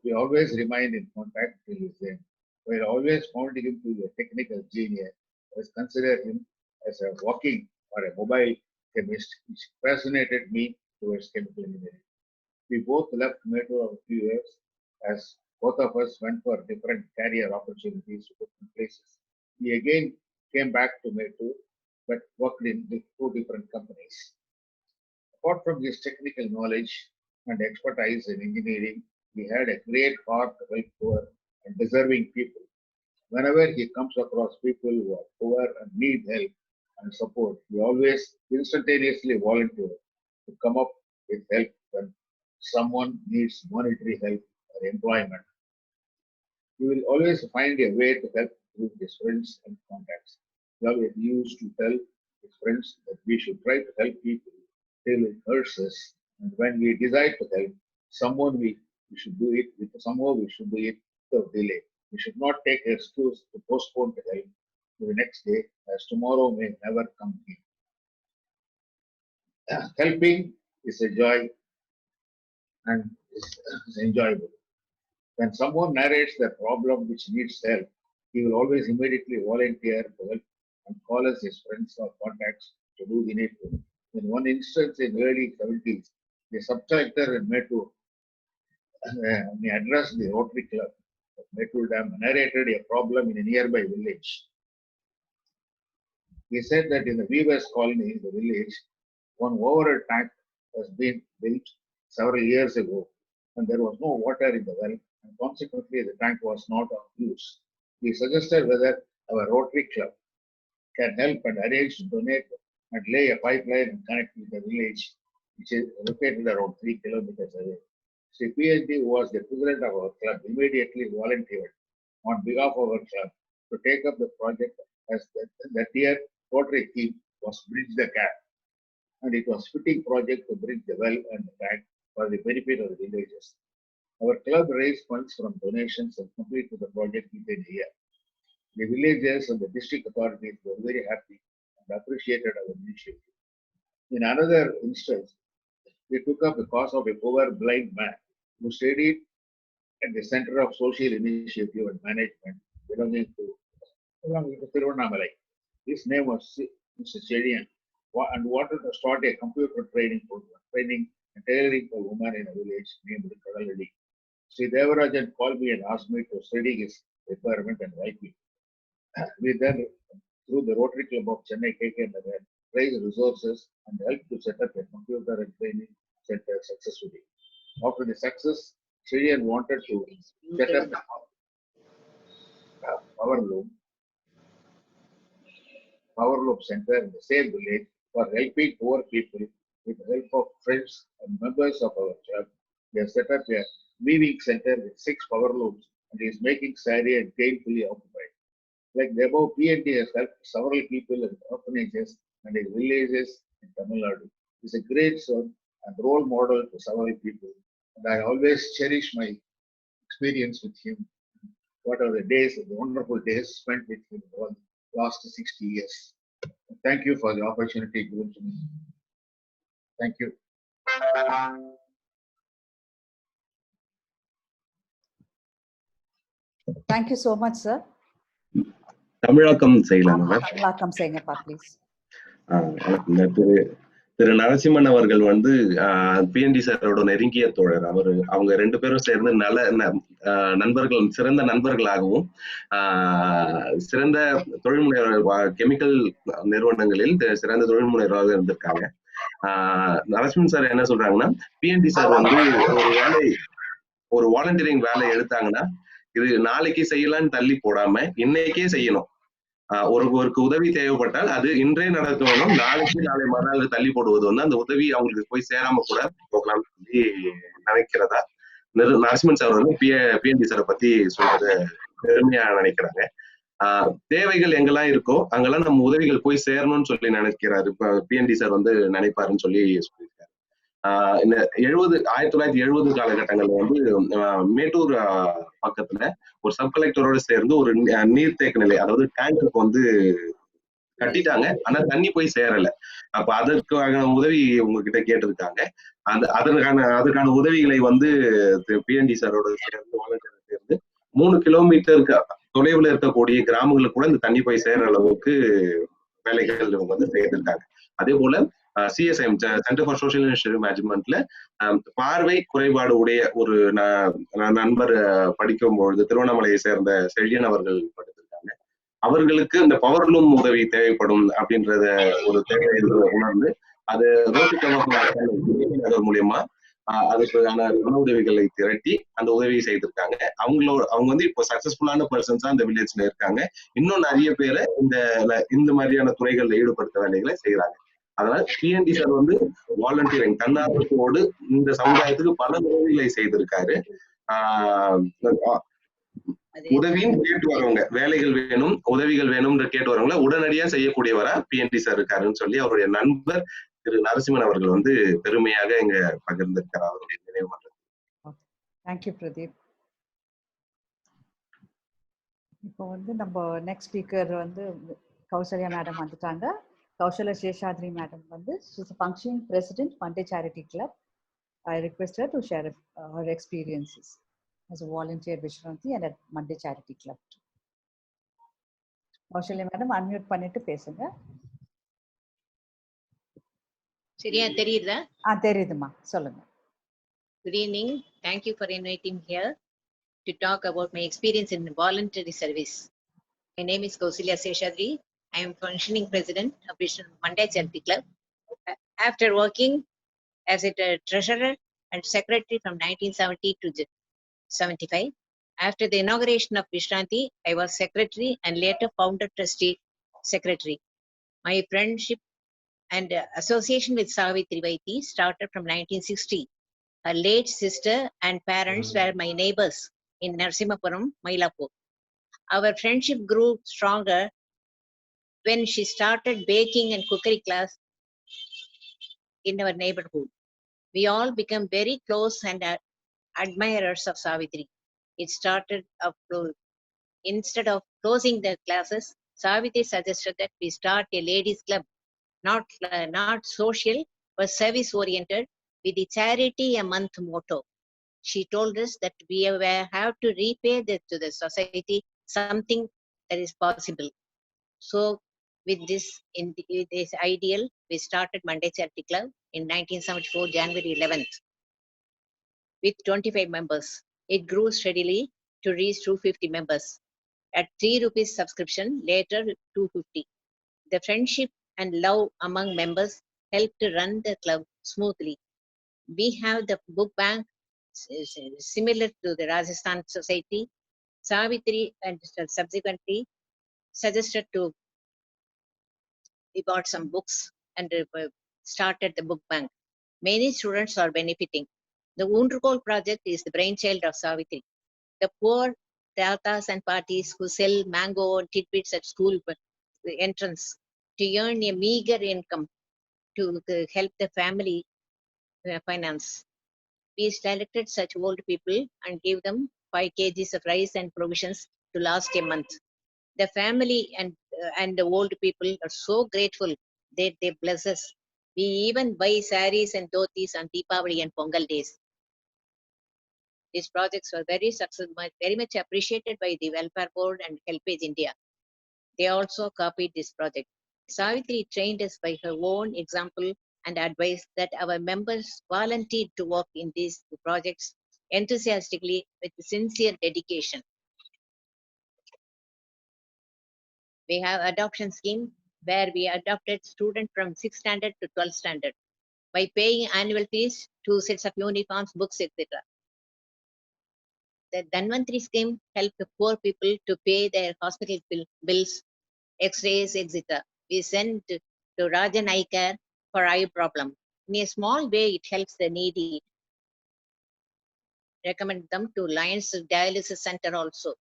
We always remained in contact till his end. While always found him to be a technical genius, I considered him as a walking or a mobile chemist, which fascinated me towards chemical engineering. We both left Mettur for a few years, as both of us went for different career opportunities to different places. We again came back to Mettur, but worked in 2 different companies. Apart from his technical knowledge and expertise in engineering, he had a great heart to help poor and deserving people. Whenever he comes across people who are poor and need help and support, he always instantaneously volunteers to come up with help when someone needs monetary help or employment. He will always find a way to help through his friends and contacts. He always used to tell his friends that we should try to help people till it hurts us, and when we decide to help someone, we should do it somehow. We should do it without delay. We should not take an excuse to postpone the help to the next day, as tomorrow may never come again. Helping is a joy and is enjoyable. When someone narrates the problem which needs help, he will always immediately volunteer to help and call us his friends or contacts to do the needful. In one instance in early 70s, the subtractor in Mettur addressed the Rotary Club of Mettur Dam, narrated a problem in a nearby village. He said that in the weavers' colony in the village, one overhead tank has been built several years ago, and there was no water in the well, and consequently the tank was not of use. He suggested whether our Rotary Club can help and arrange to donate and lay a pipeline and connect with the village, which is located around 3 kilometers away. Sri PhD, who was the president of our club, immediately volunteered on behalf of our club to take up the project as that year Rotary theme was Bridge the Gap, and it was fitting project to bridge the well and the bank for the benefit of the villagers. Our club raised funds from donations and completed the project within a year. The villagers and the district authorities were very happy and appreciated our initiative. In another instance, we took up the cause of a poor blind man who studied at the Center of Social Initiative and Management belonging to Tiruvannamalai. His name was Mr. Chedian and wanted to start a computer training program, training and tailoring for women in a village named Kadaladi. Sri Devarajan called me and asked me to study his requirement and help me. We then, through the Rotary Club of Chennai KK Nagar, raised resources and helped to set up a computer and training center successfully. After the success, Chedian wanted to set up a power loom center in the same village for helping poor people. With the help of friends and members of our club, we have set up a weaving center with 6 power looms and is making sari and gainfully occupied. Like the above, PND has helped several people in orphanages and in villages in Tamil Nadu. He is a great son and role model to several people, and I always cherish my experience with him. What are the days, the wonderful days spent with him over the last 60 years. Thank you for the opportunity given to me. Thank you.
Thank you so much, sir.
தமிழாக்கம் செய்யலாம்
தமிழாக்கம் செய்யுங்கப்பா ப்ளீஸ்.
திரு நரசிம்மன் அவர்கள் வந்து பிஎன்டி சாரோட நெருங்கிய தோழர். அவங்க 2 பேரும் சேர்ந்து நல்ல நண்பர்கள், சிறந்த நண்பர்களாகவும் சிறந்த தொழில் முனைவர், கெமிக்கல் நிறுவனங்களில் சிறந்த தொழில் முனைவராக இருந்திருக்காங்க. நரசிம்மன் சார் என்ன சொல்றாங்கன்னா, பிஎன்டி சார் வந்து ஒரு வாலண்டியரிங் வேலை எடுத்தாங்கன்னா இது நாளைக்கு செய்யலான்னு தள்ளி போடாம இன்னைக்கே செய்யணும். ஒருக்கு உதவி தேவைப்பட்டால் அது இன்றே நடக்கணும், நாளை மறுநாள் தள்ளி போடுவது வந்து அந்த உதவி அவங்களுக்கு போய் சேராம கூட போகலாம் சொல்லி நினைக்கிறதா நரசிம்மன் சார் வந்து பிஎன்டி சாரை பத்தி சொல்றது பெருமையா நினைக்கிறாங்க. தேவைகள் எங்கெல்லாம் இருக்கோ அங்கெல்லாம் நம்ம உதவிகள் போய் சேரணும்னு சொல்லி நினைக்கிறாரு. இப்ப பிஎன்டி சார் வந்து நினைப்பாருன்னு சொல்லி சொல்லியிருக்காரு. இந்த 1970 காலகட்டங்கள்ல வந்து மேட்டூர் பக்கத்துல ஒரு சப் கலெக்டரோட சேர்ந்து ஒரு நீர்த்தேக்க நிலை, அதாவது டேங்குக்கு வந்து கட்டிட்டாங்க. ஆனா தண்ணி போய் சேரல. அப்ப அதற்கான உதவி உங்ககிட்ட கேட்டிருக்காங்க. அதுக்கான உதவிகளை வந்து பிஎன்டி சாரோட சேர்ந்து 3 கிலோமீட்டருக்கு தொலைவுல இருக்கக்கூடிய கிராமங்களுக்கு கூட இந்த தண்ணி போய் சேர்ற அளவுக்கு வேலைகள் இவங்க வந்து செய்திருக்காங்க. அதே போல சிஎஸ்ஐஎம், சென்டர் ஃபார் சோஷியல் இனிஷியேட்டிவ் மேனேஜ்மெண்ட்ல பார்வை குறைபாடு உடைய ஒரு நண்பர் படிக்கும் பொழுது திருவண்ணாமலையை சேர்ந்த செழியன் அவர்கள் படித்திருக்காங்க. அவர்களுக்கு இந்த பவர்லூம் உதவி தேவைப்படும் அப்படின்றத ஒரு தேவையை உணர்ந்து அது ரோட்டி மூலியமா அதுக்கான பண உதவிகளை திரட்டி அந்த உதவியை செய்திருக்காங்க. அவங்க வந்து இப்போ சக்சஸ்ஃபுல்லான பர்சன்ஸா இந்த வில்லேஜ்ல இருக்காங்க. இன்னும் நிறைய பேரை இந்த மாதிரியான துறைகள்ல ஈடுபடுத்த வேலைகளை செய்யறாங்க. அதனால பிஎன்டி சார் வந்து வாலண்டியரிங், தன்னார்வத்தோடு இந்த சமுதாயத்துக்கு பல உதவிகளை செய்திருக்காரு. உதவியும் கேட்டு வரவங்க, வேலைகள் வேணும், உதவிகள் வேணும்னு கேட்டு வரவங்கள உடனடியா செய்யக்கூடியவரா பிஎன்டி சார் இருக்காருன்னு சொல்லி அவருடைய நண்பர் திரு நரசிம்மன் அவர்கள் வந்து பெருமையாக இங்க பகிர்ந்திருக்கார் அவருடைய நினைவு மன்றத்தில்.
தேங்க்யூ பிரதீப். இப்போ வந்து நம்ம நெக்ஸ்ட் ஸ்பீக்கர் வந்து கௌசல்யா மேடம் வந்துட்டாங்க. Kaushalya Sheshadri madam வந்து she's a functioning president Monday Charity Club. I request her to share her experiences as a volunteer Vishranti and at Monday Charity Club. Kaushalya madam unmute பண்ணிட்டு பேசுங்க.
சரியா தெரியுதா?
தெரியுதுமா, சொல்லுங்க.
Good evening. Thank you for inviting me here to talk about my experience in voluntary service. My name is Kaushalya Sheshadri. I am functioning president of Monday Charity Club. After working as a treasurer and secretary from 1970 to 75, after the inauguration of Vishranti, I was secretary and later founder trustee secretary. My friendship and association with Savitri Vaiti started from 1960. Her late sister and parents were my neighbors in Narsimapuram, Mylapore. Our friendship grew stronger when she started baking and cookery class in our neighborhood. We all became very close and admirers of Savitri. It started up to, instead of closing the classes, Savitri suggested that we start a ladies' club, not social, but service oriented, with the charity a month motto. She told us that we have to repay to the society something that is possible. So, with this ideal, we started Monday Charity Club in 1974, January 11th, with 25 members. It grew steadily to reach 250 members. At 3 rupees subscription, later 250. The friendship and love among members helped to run the club smoothly. We have the book bank similar to the Rajasthan Society. Savitri and subsequently suggested to, we bought some books and started the book bank. Many students are benefiting. The Undrukol project is the brainchild of Savitri. The poor tatas and parties who sell mango and tidbits at school entrance to earn a meager income to help the family finance. We selected such old people and gave them 5 kgs of rice and provisions to last a month. The family and the old people are so grateful that they bless us. We even buy saris and dhotis on Deepavali and Pongal days. These projects were very successful, very much appreciated by the Welfare Board and Helpage India. They also copied this project. Savitri trained us by her own example and advice that our members volunteered to work in these projects enthusiastically with sincere dedication. We have adoption scheme where we adopted students from 6th standard to 12th standard by paying annual fees, 2 sets of uniforms, books, etc. The Dhanvantri scheme helped poor people to pay their hospital bills, X-rays, etc. We sent to Rajan Eye Care for eye problem. In a small way, it helps the needy. Recommend them to Lions Dialysis Center also.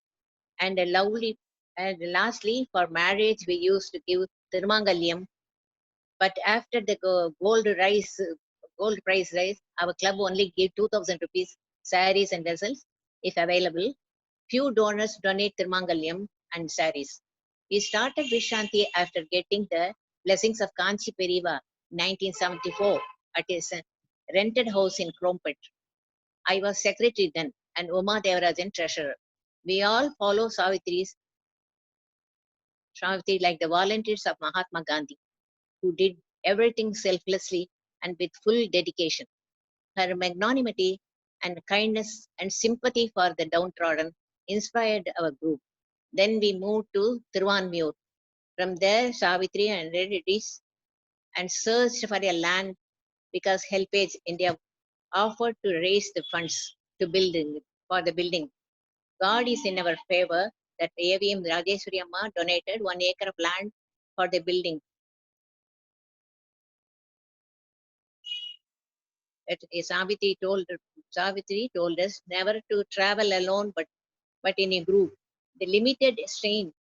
And lastly, for marriage, we used to give Tirumangaliam. But after the gold price rise, our club only gave 2,000 rupees saris and vessels, if available. Few donors donate Tirumangaliam and saris. We started Vishanti after getting the blessings of Kanchi Periva 1974 at his rented house in Krompet. I was secretary then and Uma Devarajan treasurer. We all follow Savitri like the volunteers of Mahatma Gandhi, who did everything selflessly and with full dedication. Her magnanimity and kindness and sympathy for the downtrodden inspired our group. Then we moved to Thiruvanmiyur. From there, Savitri and Reddities and searched for a land because Helpage India offered to raise the funds to for the building. God is in our favor that AVM Rajeshwari Amma donated 1 acre of land for the building. Savitri told us never to travel alone, but in a group. The limited strain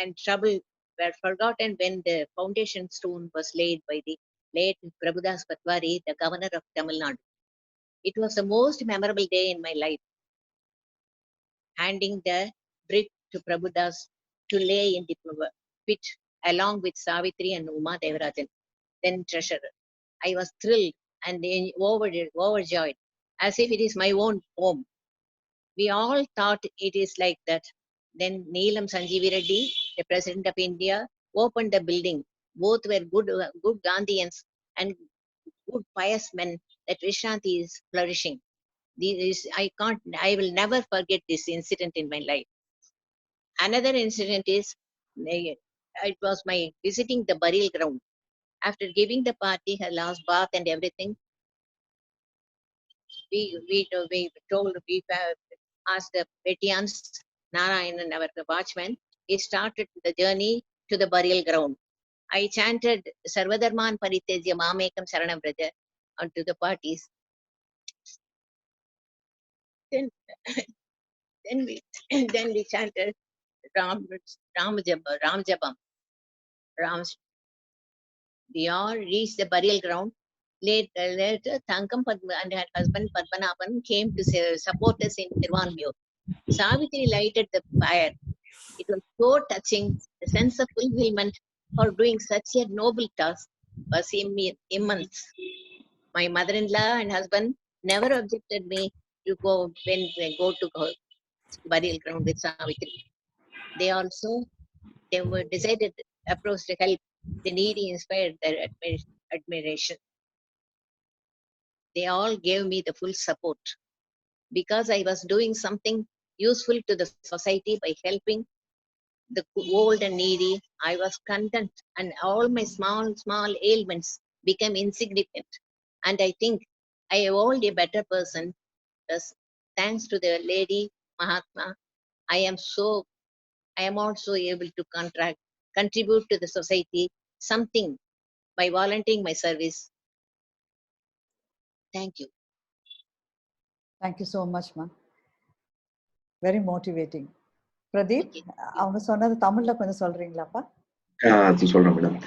and trouble were forgotten when the foundation stone was laid by the late Prabhudas Patwari, the governor of Tamil Nadu. It was the most memorable day in my life, handing the brick to Prabhudas to lay in the pit along with Savitri and Uma Devarajan, then treasurer. I was thrilled and overjoyed, as if it is my own home. We all thought it is like that. Then Neelam Sanjeevi Reddy, the President of India, opened the building. Both were good Gandhians and good pious men that Vishanti is flourishing. I will never forget this incident in my life. Another incident is, it was my visiting the burial ground. After giving the party her last bath and everything, we asked the Petians, Narayan and our watchman, he started the journey to the burial ground. I chanted Sarvadharman Paritejya Mamekam Saranam Braja onto the parties. Then Then we chanted Ram Jabam. We all reached the burial ground. Later, Thankam and her husband Padmanabhan came to support us in Tirvanmiyur. Savitri lighted the fire. It was so touching. The sense of fulfillment for doing such a noble task was immense. My mother-in-law and husband never objected me to go when we go to burial ground with Savitri. They were decided approach to help the needy, inspired their admiration. They all gave me the full support because I was doing something useful to the society by helping the old and needy. I was content, and all my small ailments became insignificant. And I think I evolved a better person. Thus, thanks to the lady Mahatma, I am also able to contribute to the society something by volunteering my service. Thank you.
Thank you so much, ma. Very motivating. Pradeep, அவங்க சொன்னது தமிழ்ல கொஞ்சம் சொல்றீங்களாப்பா?
சொல்றேன் மேடம்.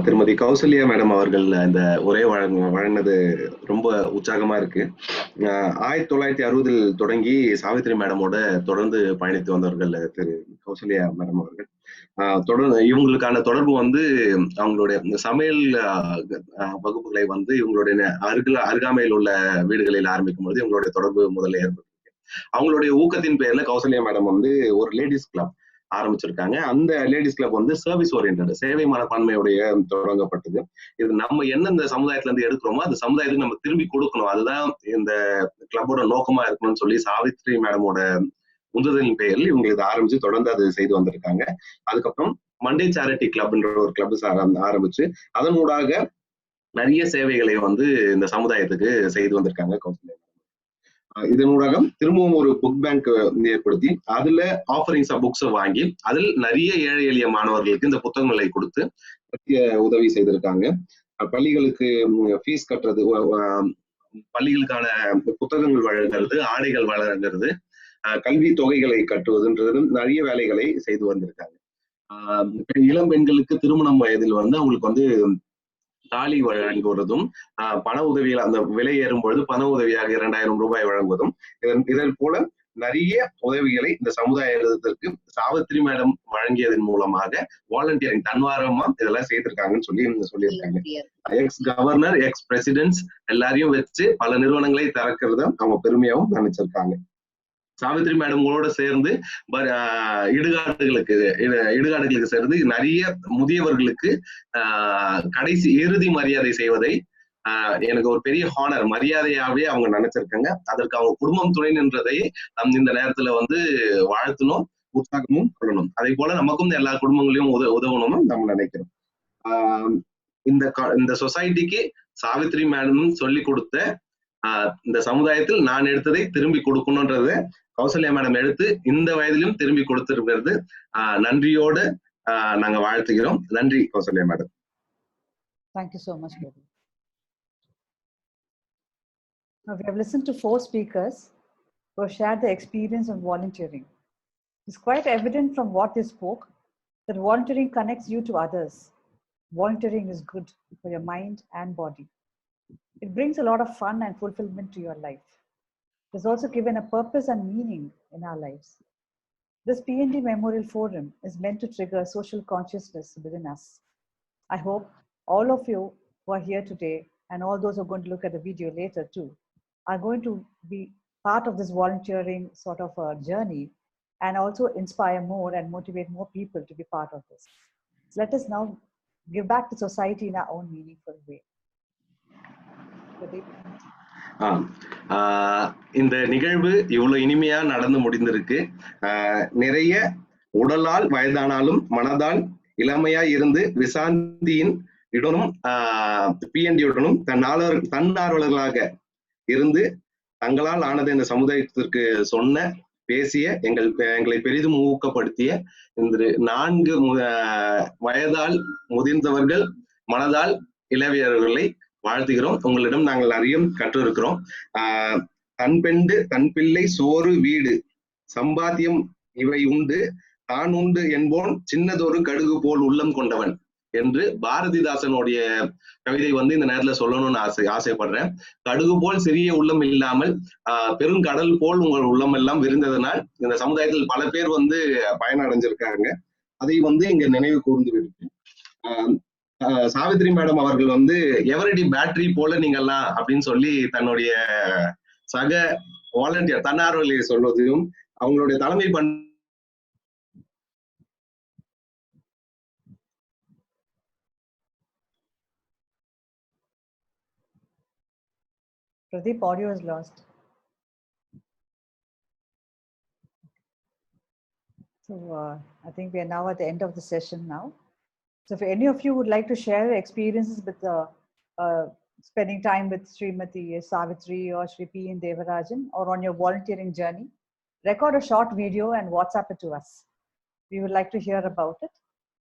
திருமதி கௌசல்யா மேடம் அவர்கள் இந்த உரை வழங்கினது ரொம்ப உற்சாகமா இருக்கு. 1960 தொடங்கி சாவித்ரி மேடமோட தொடர்ந்து பயணித்து வந்தவர்கள் திரு கௌசல்யா மேடம் அவர்கள். தொடர்ந்து இவங்களுக்கான தொடர்பு வந்து அவங்களுடைய சமையல் வகுப்புகளை வந்து இவங்களுடைய அருகாமையில் உள்ள வீடுகளில் ஆரம்பிக்கும் பொழுது இவங்களுடைய தொடர்பு முதல்ல ஏற்பட்டிருக்கு. அவங்களுடைய ஊக்கத்தின் பேர்ல கௌசல்யா மேடம் வந்து ஒரு லேடிஸ் கிளப் ஆரம்பிச்சிருக்காங்க. அந்த லேடிஸ் கிளப் வந்து சர்வீஸ் ஓரியன்ட், சேவை மனப்பான்மையுடைய தொடங்கப்பட்டது. இது நம்ம என்ன இந்த சமுதாயத்துல இருந்து எடுக்கிறோமோ அது சமுதாயத்துக்கு நம்ம திரும்பி கொடுக்கணும், அதுதான் இந்த கிளப்போட நோக்கமா இருக்கணும்னு சொல்லி சாவித்ரி மேடமோட உந்துதலின் பெயரில் இவங்க இதை ஆரம்பிச்சு தொடர்ந்து அது செய்து வந்திருக்காங்க. அதுக்கப்புறம் மண்டே சேரிட்டி கிளப்ன்ற ஒரு கிளப் ஆரம்பிச்சு அதன் ஊடாக நிறைய சேவைகளை வந்து இந்த சமுதாயத்துக்கு செய்து வந்திருக்காங்க கௌசல்யா. இதனூடாக திரும்பவும் ஒரு புக் பேங்க் ஏற்படுத்தி அதுல ஆஃபரிங்ஸ் புக்ஸை வாங்கி அதில் நிறைய ஏழை எளிய மாணவர்களுக்கு இந்த புத்தகங்களை கொடுத்து உதவி செய்திருக்காங்க. பள்ளிகளுக்கு ஃபீஸ் கட்டுறது, பள்ளிகளுக்கான புத்தகங்கள் வழங்குறது, ஆடைகள் வழங்குறது, கல்வி தொகைகளை கட்டுவதுன்றது நிறைய வேலைகளை செய்து வந்திருக்காங்க. இளம் பெண்களுக்கு திருமணம் வயதில் வந்து அவங்களுக்கு வந்து தாலி வழங்குவதும், பண உதவிகள் அந்த விலை ஏறும் பொழுது பண உதவியாக 2000 ரூபாய் வழங்குவதும், இதன் போல நிறைய உதவிகளை இந்த சமுதாயத்திற்கு சாவித்ரி மேடம் வழங்கியதன் மூலமாக வாலண்டியரிங் தன்வாரமா இதெல்லாம் செய்திருக்காங்கன்னு சொல்லியிருக்காங்க. எக்ஸ் கவர்னர், எக்ஸ் பிரசிடென்ட்ஸ் எல்லாரையும் வச்சு பல நிறுவனங்களை திறக்கிறத அவங்க பெருமையாவும் நினைச்சிருக்காங்க. சாவித்ரி மேடங்களோட சேர்ந்து இடுகாடுகளுக்கு சேர்ந்து நிறைய முதியவர்களுக்கு கடைசி இறுதி மரியாதை செய்வதை எனக்கு ஒரு பெரிய ஹானர், மரியாதையாவே அவங்க நினைச்சிருக்காங்க. அதற்கு அவங்க குடும்பம் துணை நின்றதை இந்த நேரத்துல வந்து வாழ்த்தணும், உற்சாகமும் கொள்ளணும். அதே போல நமக்கும் எல்லா குடும்பங்களையும் உதவணும்னு நம்ம நினைக்கிறோம். இந்த சொசைட்டிக்கு சாவித்ரி மேடம் சொல்லி கொடுத்த இந்த சமுதாயத்தில் நான் எடுத்ததை திரும்பி கொடுக்கணும்ன்றத கௌசல்யா மேடம் எடுத்து இந்த வயதிலும் திரும்பி கொடுத்திருக்கிறது. நன்றியோடு நாங்க வாழ்த்துகிறோம். நன்றி Kausalya madam.
Thank you so much, Pradeep. Now, we have listened to 4 speakers who have shared their experience on volunteering. It's quite evident from what they spoke that volunteering connects you to others. Volunteering is good for your mind and body. It brings a lot of fun and fulfillment to your life. It has also given a purpose and meaning in our lives. This PND Memorial Forum is meant to trigger social consciousness within us. I hope all of you who are here today and all those who are going to look at the video later too are going to be part of this volunteering sort of a journey and also inspire more and motivate more people to be part of this. So let us now give back to society in our own meaningful way.
இந்த நிகழ்வு இவ்வளவு இனிமையா நடந்து முடிந்திருக்கு. நிறைய உடலால் வயதானாலும் மனதால் இளமையா இருந்து விசாந்தியின் உடனும் பிஎன்டியுடனும் தன்னார்வலர்களாக இருந்து தங்களால் ஆனது இந்த சமுதாயத்திற்கு சொன்ன பேசிய எங்களை பெரிதும் ஊக்கப்படுத்திய இந்த 4 வயதால் முதிர்ந்தவர்கள் மனதால் இளவியர்களை வாழ்த்துகிறோம். உங்களிடம் நாங்கள் நிறைய கற்றிருக்கிறோம். தன் பெண்டு தன் பிள்ளை சோறு வீடு சம்பாத்தியம் இவை உண்டு தான் உண்டு என்போன் சின்னதொரு கடுகு போல் உள்ளம் கொண்டவன் என்று பாரதிதாசனுடைய கவிதை இந்த நேரத்துல சொல்லணும்னு ஆசைப்படுறேன். கடுகு போல் சிறிய உள்ளம் இல்லாமல் பெருங்கடல் போல் உங்கள் உள்ளம் எல்லாம் விரிந்ததனால் இந்த சமுதாயத்தில் பல பேர் பயனடைஞ்சிருக்காங்க. அதை இங்க நினைவு கூர்ந்து இருக்கு. சாவித்ரி மேடம் அவர்கள் எவரடி பேட்டரி போல நீங்கெல்லாம் அப்படின்னு சொல்லி தன்னுடைய சக வாலண்டியர் தன்னார்வலை சொல்வதையும் அவங்களுடைய தலைமை
Pradeep, audio is lost. So I think we are now at the end of the session now. So if any of you would like to share your experiences with spending time with Srimati Savitri or Shri P.N. Devarajan or on your volunteering journey, record a short video and WhatsApp it to us. We would like to hear about it.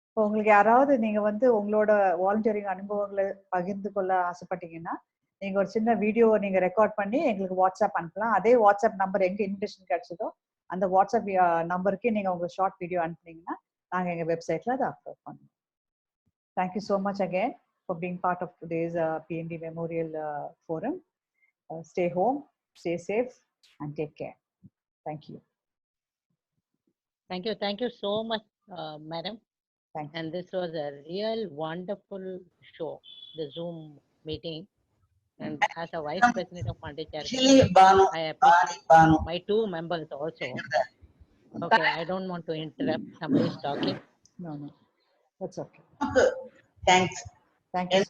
இப்போ உங்களுக்கு யாராவது நீங்க உங்களோட வாலண்டியரிங் அனுபவங்களை பகிர்ந்து கொள்ள ஆசைப்பட்டீங்கன்னா நீங்க ஒரு சின்ன வீடியோ நீங்க ரெக்கார்ட் பண்ணி எங்களுக்கு வாட்ஸ்அப் அனுப்பலாம். அதே வாட்ஸ்அப் நம்பர் எங்க இன்விடேஷன் கிடைச்சதோ அந்த வாட்ஸ்அப் நம்பருக்கு நீங்க உங்க ஷார்ட் வீடியோ அனுப்புனீங்கன்னா நாங்க எங்க வெப்சைட்ல அதை அப்லோட் பண்ணுவோம். Thank you so much again for being part of today's PND Memorial Forum. Stay home, stay safe, and take care. Thank you.
Thank you so much, madam.
Thank you.
And this was a real wonderful show, the Zoom meeting. And as a vice president of Monday Charity, I appreciate my two members also. Okay, I don't want to interrupt. Somebody is talking.
No, that's okay.
Thanks.
Thank you.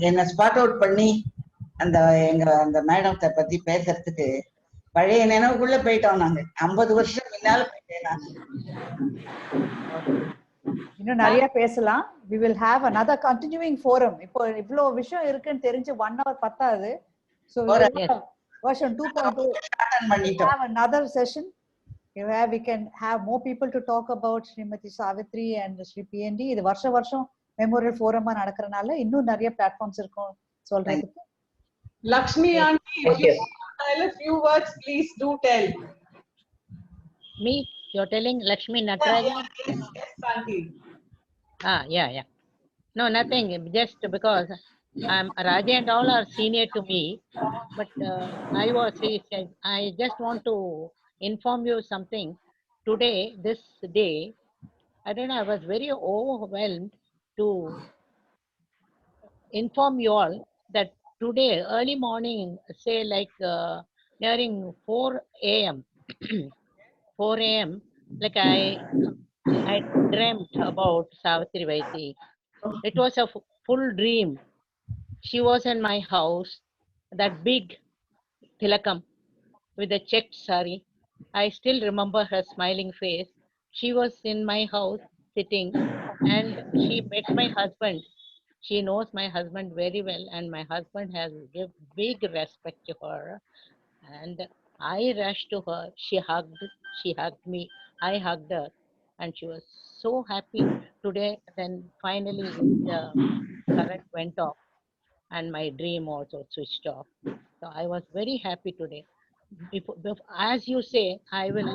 என்ன ஸ்பாட் அவுட் பண்ணி அந்த மேடத்தை பத்தி பேசுறதுக்கு பழைய நினைவுக்குள்ள போயிட்டோம். நாங்க 50 வருஷம் முன்னால போயிட்டேன்.
இன்னும் நிறைய பேசலாம். We will have another continuing forum. இப்போ இவ்ளோ விஷயம் இருக்குன்னு தெரிஞ்சு 1 hour பத்தாது. So we will have version 2.2 have another session where we can have more people to talk about Srimati Savitri and Shri PND. இது வருஷம் மெமோரியல் ஃபோரமா நடக்கறனால இன்னும் நிறைய பிளாட்ஃபார்ம்ஸ் இருக்கும் சொல்றதுக்கு.
Lakshmi aunty, if you tell a few words, please do tell.
Me? You're telling Lakshmi Natarajan?
Yes, aunty.
Yeah. No, nothing. Just because Raja and all are senior to me, but I just want to inform you something. Today, this day, I don't know, I was very overwhelmed to inform you all that today, early morning, say like nearing 4 a.m., 4 a.m., like I dreamt about Savitri Vaiti. It was a full dream. She was in my house, that big tilakam with a checked sari. I still remember her smiling face. She was in my house sitting and she met my husband. She knows my husband very well and my husband has give big respect to her. And I rushed to her. She hugged me. I hugged her. And she was so happy today. Then finally the current went off and my dream also switched off. So I was very happy today. As you say, I will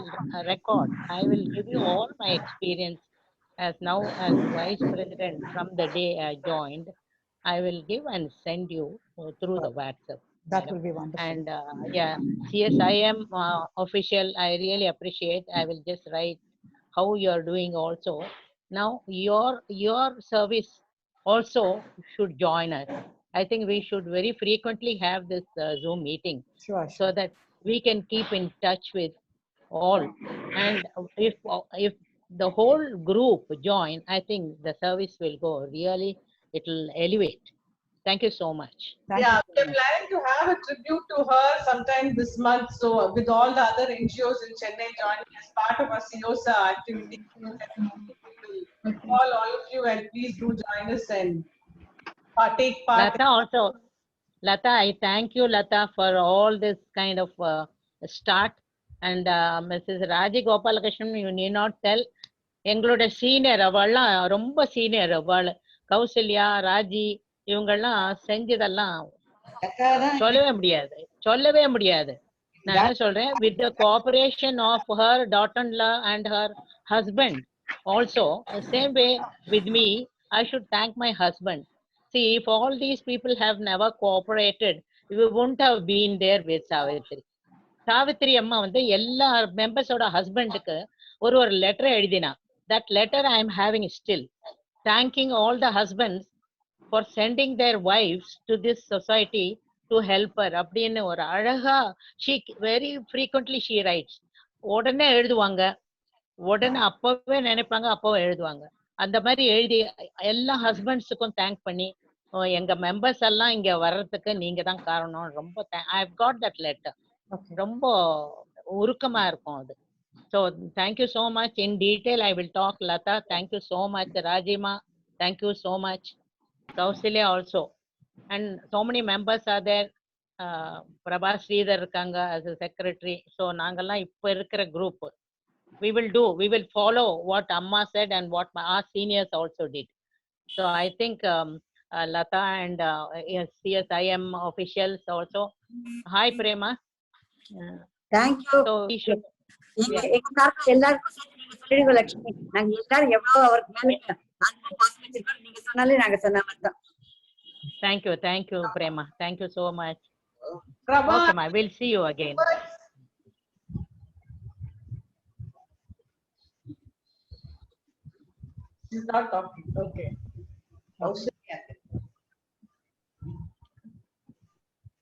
record. I will give you all my experience as now as vice president from the day I joined. I will give and send you through the WhatsApp.
That will be wonderful.
And CSIM official, I really appreciate. I will just write how you are doing also. Now your service also should join us. I think we should very frequently have this Zoom meeting.
Sure.
So that we can keep in touch with all. And if the whole group join, I think the service will go really, it will elevate. Thank you so much.
Thank you so
We're
much.
planning to have a tribute to her sometime this month. So with all the other NGOs in Chennai joining as part of our CIOSA activity, we'll call all of you and please do join us and take part.
Lata also. Lata, I thank you, Lata, for all this kind of start. And Mrs. Raji Gopalakrishnan, you need not tell. எங்களோட சீனியர் அவள்லாம் ரொம்ப சீனியர். அவள் கௌசல்யா, ராஜி இவங்கெல்லாம் செஞ்சதெல்லாம் சொல்லவே முடியாது. நான் என்ன சொல்றேன், with the cooperation of her daughter-in-law and her husband also, the same way with me, I should thank my husband. See, if all these people have never cooperated, we wouldn't have been there with Savitri. Savitri அம்மா வந்து எல்லா மெம்பர்ஸோட ஹஸ்பண்டுக்கு ஒரு லெட்டர் எழுதினா. That letter I am having still, thanking all the husbands for sending their wives to this society to help her. அப்படின்னு ஒரு அழகா she very frequently she writes. உடனே எழுதுவாங்க, உடனே அப்பவே நினைப்பாங்க, அப்பவே எழுதுவாங்க. அந்த மாதிரி எழுதி எல்லா ஹஸ்பண்ட்ஸுக்கும் தேங்க் பண்ணி, எங்க மெம்பர்ஸ் எல்லாம் இங்க வர்றதுக்கு நீங்க தான் காரணம், ரொம்ப I have got that letter. ரொம்ப உருக்கமா இருக்கும் அது. So thank you so much. In detail I will talk, Lata. Thank you so much. Rajima, thank you so much. Kausalya also. And so many members are there. Prabha Sridhar irukanga as a secretary. So நாங்கெல்லாம் இப்ப இருக்கிற group, we will follow what Amma said and what our seniors also did. So I think Lata and CSIM officials also. Hi Prema.
Thank you.
So we should.
எங்க சார்பில் எல்லாருக்கும் சொல்லிடுங்க லட்சுமி. நாங்க எல்லாரும் எவ்வளவு அவருக்கு மேல அன்பு பாசம் வச்சிருக்கோம், நீங்க சொன்னாலே நாங்க சொன்ன மாதிரி தான்.
Thank you Prema, thank you so much.
Prabha,
Okay ma, we'll see you again.
she's not talking. Okay.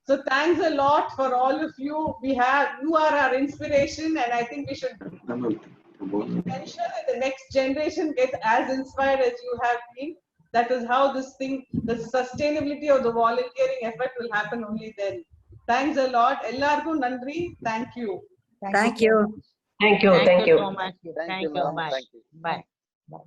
So thanks a lot for all of you. You are our inspiration, and I think we should ensure that the next generation gets as inspired as you have been. That is how this thing, the sustainability of the volunteering effort will happen only then. Thanks a lot. Ellarkum nandri. Thank you.
Thank you.
Thank you so much. Thank you. Bye. Bye.
Bye.